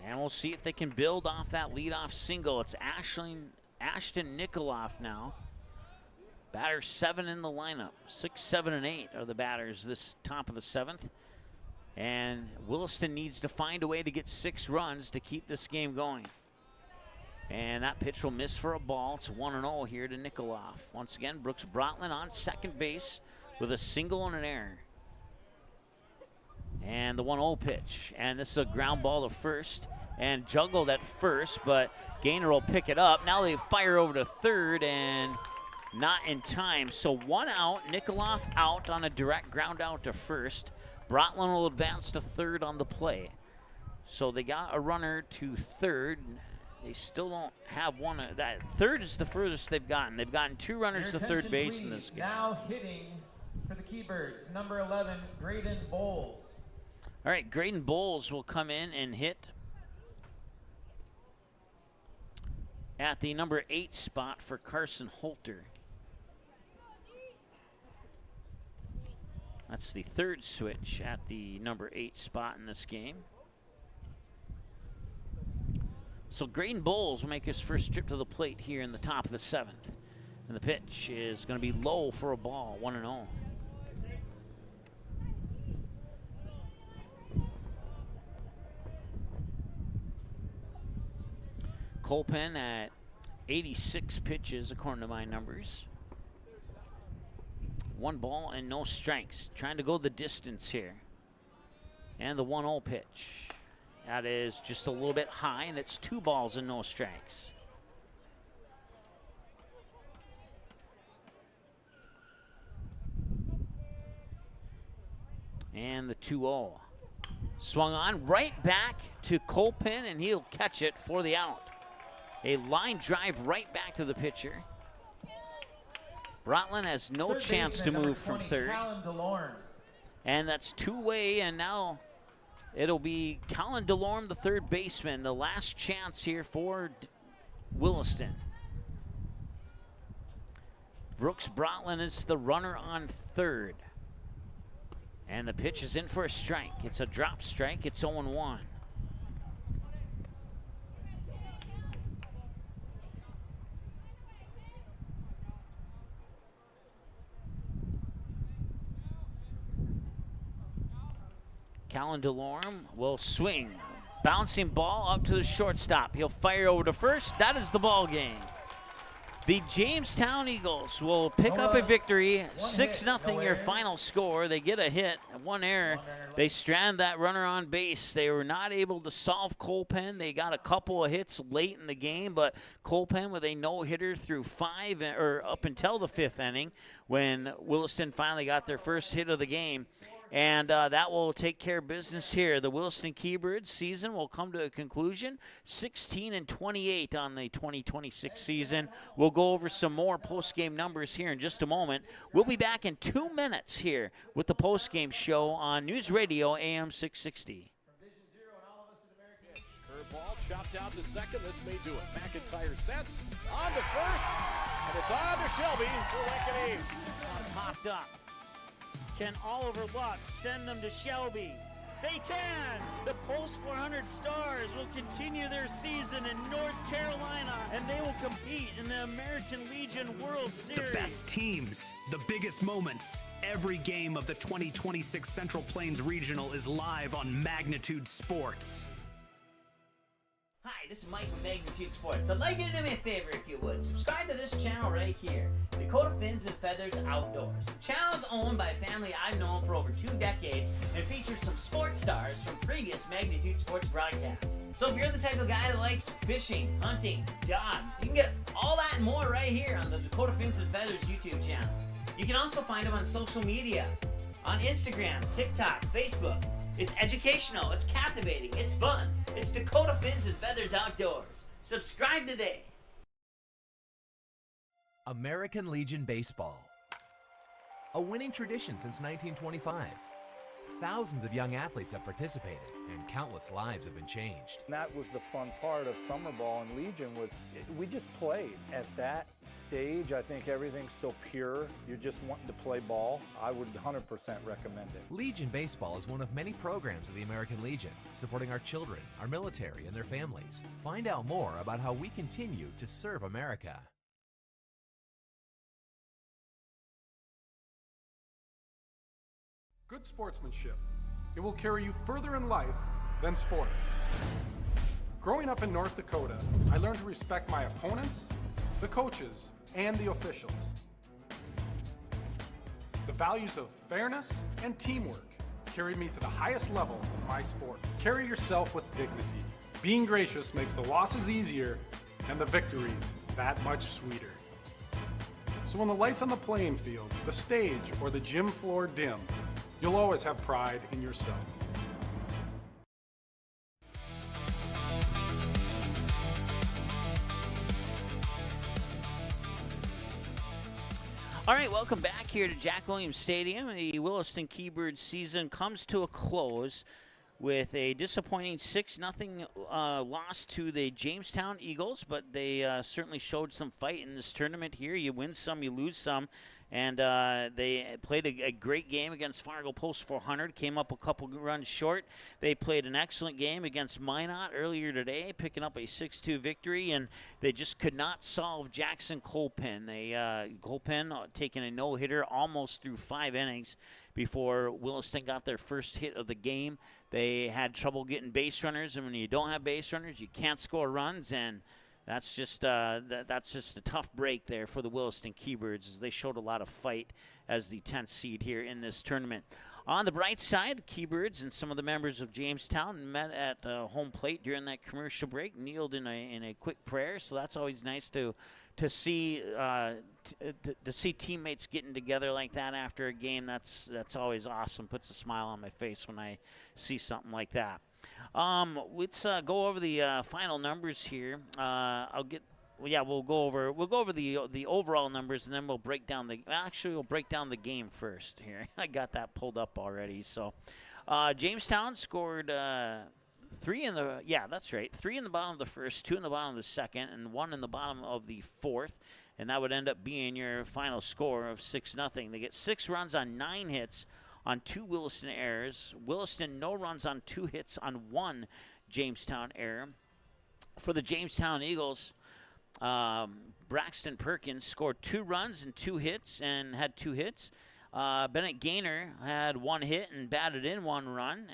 And we'll see if they can build off that leadoff single. It's Ashton Nikoloff now. Batter 7 in the lineup. 6, 7, and 8 are the batters this top of the 7th. And Williston needs to find a way to get 6 runs to keep this game going. And that pitch will miss for a ball. It's 1-0 here to Nikoloff. Once again, Brooks Brotland on second base with a single and an error. And the 1-0 pitch. And this is a ground ball to first. And juggled at first, but Gaynor will pick it up. Now they fire over to third, and not in time. So 1 out, Nikoloff out on a direct ground out to first. Brotland will advance to third on the play. So they got a runner to third. They still don't have one. That third is the furthest they've gotten. They've gotten 2 runners to third base in this game. Now hitting for the Keybirds, number 11, Graydon Bowles. All right, Graydon Bowles will come in and hit at the number 8 spot for Carson Holter. That's the third switch at the number 8 spot in this game. So Graydon Bowles will make his first trip to the plate here in the top of the 7th. And the pitch is going to be low for a ball, 1-0. Colpen at 86 pitches, according to my numbers. 1 ball and no strikes. Trying to go the distance here. And the 1-0 pitch. That is just a little bit high, and it's 2 balls and no strikes. And the 2-0. Swung on right back to Colpen, and he'll catch it for the out. A line drive right back to the pitcher. Brotland has no chance to move from third. And that's 2-way, and now it'll be Colin DeLorme, the third baseman. The last chance here for Williston. Brooks Brotland is the runner on third. And the pitch is in for a strike. It's a drop strike. It's 0-1. Colin DeLorme will swing. Bouncing ball up to the shortstop. He'll fire over to first. That is the ball game. The Jamestown Eagles will pick up a victory. 6-0 your final score. They get a hit, 1 error. They strand that runner on base. They were not able to solve Colpen. They got a couple of hits late in the game, but Colpen with a no-hitter through 5 or up until the 5th inning when Williston finally got their first hit of the game. And that will take care of business here. The Williston Keybirds season will come to a conclusion. 16-28 on the 2026 season. We'll go over some more post-game numbers here in just a moment. We'll be back in 2 minutes here with the post-game show on News Radio AM 660. Curveball chopped out to second. This may do it. McIntyre sets on to first, and it's on to Shelby for Lincoln East. Popped up. Can Oliver Luck send them to Shelby? They can! The Post 400 Stars will continue their season in North Carolina, and they will compete in the American Legion World Series. The best teams, the biggest moments. Every game of the 2026 Central Plains Regional is live on Magnitude Sports. Hi, this is Mike from Magnitude Sports. I'd like you to do me a favor if you would. Subscribe to this channel right here, Dakota Fins and Feathers Outdoors. The channel is owned by a family I've known for over 2 decades and features some sports stars from previous Magnitude Sports broadcasts. So if you're the type of guy that likes fishing, hunting, dogs, you can get all that and more right here on the Dakota Fins and Feathers YouTube channel. You can also find them on social media, on Instagram, TikTok, Facebook. It's educational, it's captivating, it's fun. It's Dakota Fins and Feathers Outdoors. Subscribe today. American Legion Baseball. A winning tradition since 1925. Thousands of young athletes have participated, and countless lives have been changed. And that was the fun part of summer ball and Legion was we just played. At that stage, I think everything's so pure. You're just wanting to play ball. I would 100% recommend it. Legion Baseball is one of many programs of the American Legion, supporting our children, our military, and their families. Find out more about how we continue to serve America. Good sportsmanship. It will carry you further in life than sports. Growing up in North Dakota, I learned to respect my opponents, the coaches, and the officials. The values of fairness and teamwork carried me to the highest level in my sport. Carry yourself with dignity. Being gracious makes the losses easier and the victories that much sweeter. So when the lights on the playing field, the stage, or the gym floor dim, you'll always have pride in yourself. All right, welcome back here to Jack Williams Stadium. The Williston Keybirds season comes to a close with a disappointing 6-0 loss to the Jamestown Eagles, but they certainly showed some fight in this tournament here. You win some, you lose some. And they played a great game against Fargo Post 400, came up a couple runs short. They played an excellent game against Minot earlier today, picking up a 6-2 victory, and they just could not solve Jackson Colpin. Colpin taking a no-hitter almost through 5 innings before Williston got their first hit of the game. They had trouble getting base runners, and when you don't have base runners, you can't score runs, and that's just a tough break there for the Williston Keybirds, as they showed a lot of fight as the 10th seed here in this tournament. On the bright side, Keybirds and some of the members of Jamestown met at home plate during that commercial break, kneeled in a quick prayer. So that's always nice to see teammates getting together like that after a game. That's always awesome. Puts a smile on my face when I see something like that. Let's go over the final numbers here. We'll go over the overall numbers, and then we'll break down we'll break down the game first here. I got that pulled up already. So, Jamestown scored 3 in the 3 in the bottom of the first, 2 in the bottom of the second, and 1 in the bottom of the fourth, and that would end up being your final score of 6-0. They get 6 runs on 9 hits on 2 Williston errors. Williston, no runs on 2 hits on 1 Jamestown error. For the Jamestown Eagles, Braxton Perkins scored 2 runs and 2 hits and had 2 hits. Bennett Gaynor had 1 hit and batted in 1 run.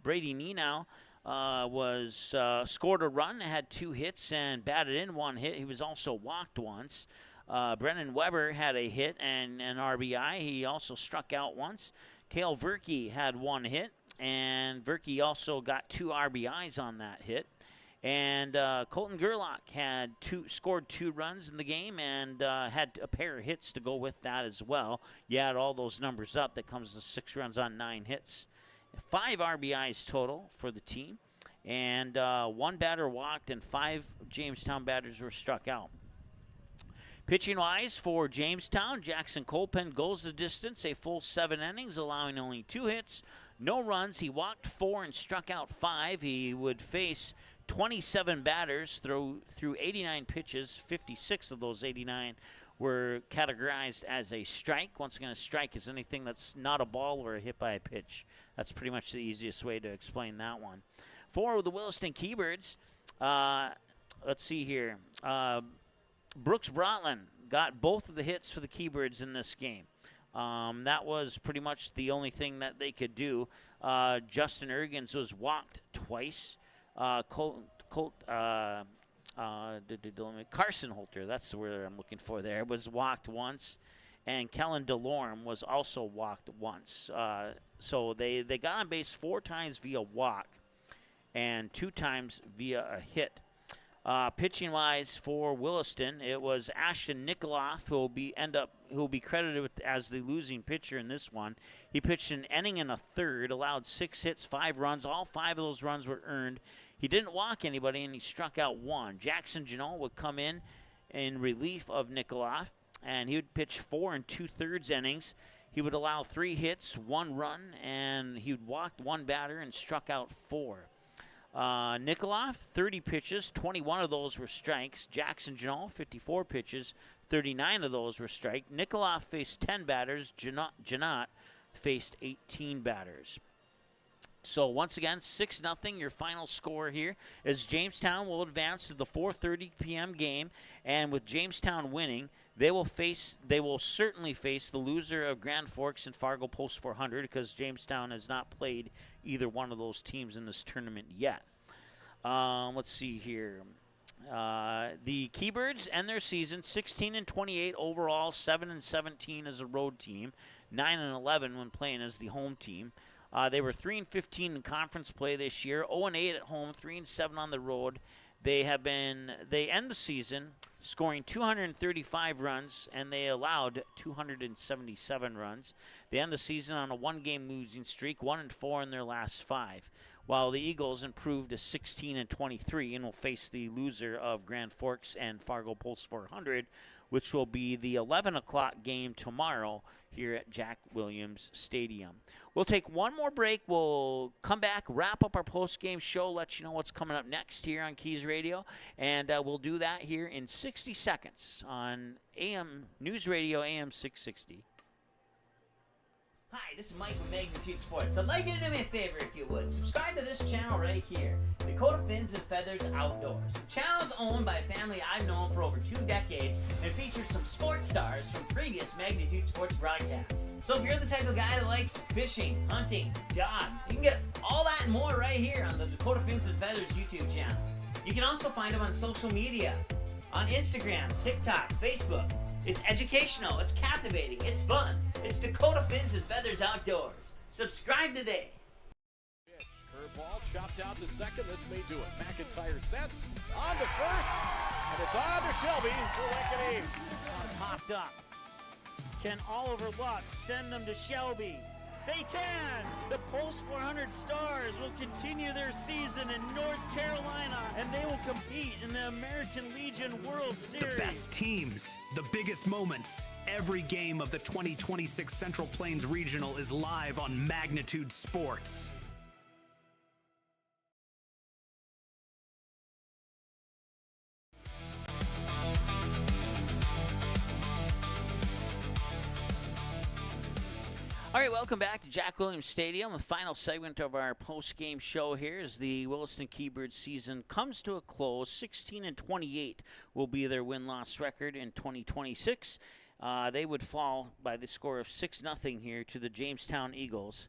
Brady Nenow scored a run, had 2 hits and batted in 1 hit. He was also walked once. Brennan Weber had a hit and an RBI. He also struck out once. Cale Verkey had 1 hit, and Verkey also got 2 RBIs on that hit. And Colton Gerlach scored 2 runs in the game and had a pair of hits to go with that as well. You add all those numbers up, that comes to 6 runs on 9 hits. 5 RBIs total for the team, and 1 batter walked, and 5 Jamestown batters were struck out. Pitching-wise for Jamestown, Jackson Colpin goes the distance, a full 7 innings, allowing only 2 hits, no runs. He walked 4 and struck out 5. He would face 27 batters through 89 pitches. 56 of those 89 were categorized as a strike. Once again, a strike is anything that's not a ball or a hit by a pitch. That's pretty much the easiest way to explain that one. For the Williston Keybirds, let's see here. Brooks Brotland got both of the hits for the Keybirds in this game. That was pretty much the only thing that they could do. Justin Ergens was walked twice. Carson Holter, that's the word I'm looking for there, was walked once, and Kellen DeLorme was also walked once. So they got on base 4 times via walk and 2 times via a hit. Pitching-wise for Williston, it was Ashton Nikoloff who will be credited with as the losing pitcher in this one. He pitched an inning and a third, allowed 6 hits, 5 runs. All 5 of those runs were earned. He didn't walk anybody, and he struck out 1. Jackson Janot would come in relief of Nikoloff, and he would pitch 4 2/3 innings. He would allow 3 hits, 1 run, and he would walk 1 batter and struck out 4. Nikoloff, 30 pitches, 21 of those were strikes. Jackson Janot, 54 pitches, 39 of those were strikes. Nikoloff faced 10 batters. Janot faced 18 batters. So once again, 6-0, your final score here, as Jamestown will advance to the 4:30 p.m. game, and with Jamestown winning, they will certainly face the loser of Grand Forks and Fargo Post 400, because Jamestown has not played either one of those teams in this tournament yet. Let's see here. The Keybirds end their season 16-28 overall, 7-17 as a road team, 9-11 when playing as the home team. They were 3-15 in conference play this year, 0-8 at home, 3-7 on the road. They end the season scoring 235 runs, and they allowed 277 runs. They end the season on a 1-game losing streak, 1-4 in their last 5. While the Eagles improved to 16-23 and will face the loser of Grand Forks and Fargo Post 400, which will be the 11 o'clock game tomorrow here at Jack Williams Stadium. We'll take one more break. We'll come back, wrap up our post-game show, let you know what's coming up next here on KEYZ Radio, and we'll do that here in 60 seconds on AM News Radio AM 660. Hi, this is Mike with Magnitude Sports. I'd like you to do me a favor if you would. Subscribe to this channel right here, Dakota Fins and Feathers Outdoors. The channel is owned by a family I've known for over 2 decades and features some sports stars from previous Magnitude Sports broadcasts. So if you're the type of guy that likes fishing, hunting, dogs, you can get all that and more right here on the Dakota Fins and Feathers YouTube channel. You can also find them on social media, on Instagram, TikTok, Facebook. It's educational, it's captivating, it's fun. It's Dakota Fins and Feathers Outdoors. Subscribe today. Curveball chopped out to second. This may do it. McIntyre sets on to first, and it's on to Shelby for Lincoln East. Popped up. Can Oliver Luck send them to Shelby? They can! The Post 400 Stars will continue their season in North Carolina, and they will compete in the American Legion World Series. The best teams, the biggest moments. Every game of the 2026 Central Plains Regional is live on Magnitude Sports. All right, welcome back to Jack Williams Stadium. The final segment of our post-game show here as the Williston Keybirds season comes to a close. 16-28 will be their win-loss record in 2026. They would fall by the score of 6-0 here to the Jamestown Eagles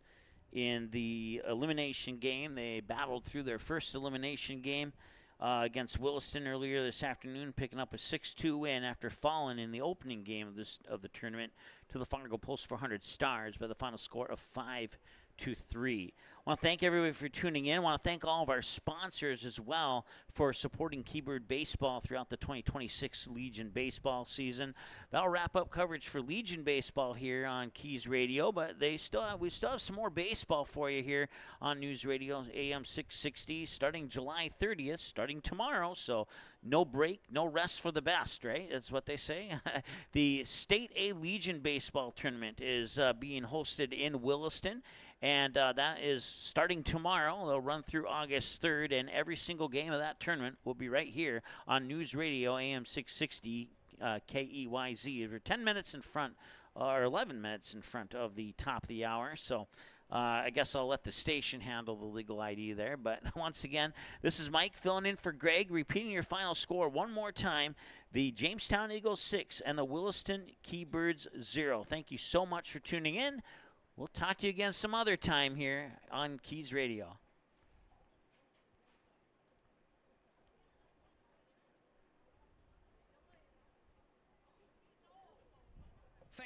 in the elimination game. They battled through their first elimination game against Williston earlier this afternoon, picking up a 6-2 win after falling in the opening game of the tournament to the Fargo Post 400 Stars by the final score of 5-3. I want to thank everybody for tuning in. I want to thank all of our sponsors as well for supporting Keybird Baseball throughout the 2026 Legion Baseball season. That'll wrap up coverage for Legion Baseball here on KEYZ Radio, but we still have some more baseball for you here on News Radio AM 660 starting July 30th, starting tomorrow. So no break, no rest for the best, right? That's what they say. The State A Legion Baseball Tournament is being hosted in Williston, and that is starting tomorrow. They'll run through August 3rd, and every single game of that tournament will be right here on News Radio AM 660 KEYZ. We're 10 minutes in front, or 11 minutes in front of the top of the hour. So I guess I'll let the station handle the legal ID there. But once again, this is Mike filling in for Greg, repeating your final score one more time. The Jamestown Eagles 6 and the Williston Keybirds 0. Thank you so much for tuning in. We'll talk to you again some other time here on KEYZ Radio.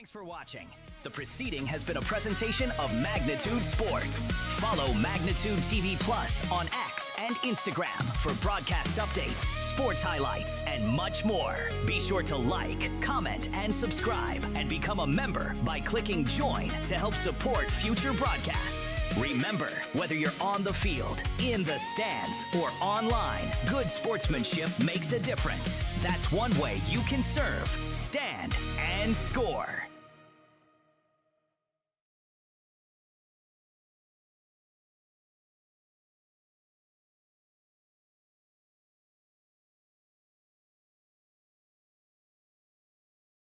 Thanks for watching. The preceding has been a presentation of Magnitude Sports. Follow Magnitude TV Plus on X and Instagram for broadcast updates, sports highlights, and much more. Be sure to like, comment, and subscribe, and become a member by clicking Join to help support future broadcasts. Remember, whether you're on the field, in the stands, or online, good sportsmanship makes a difference. That's one way you can serve, stand, and score.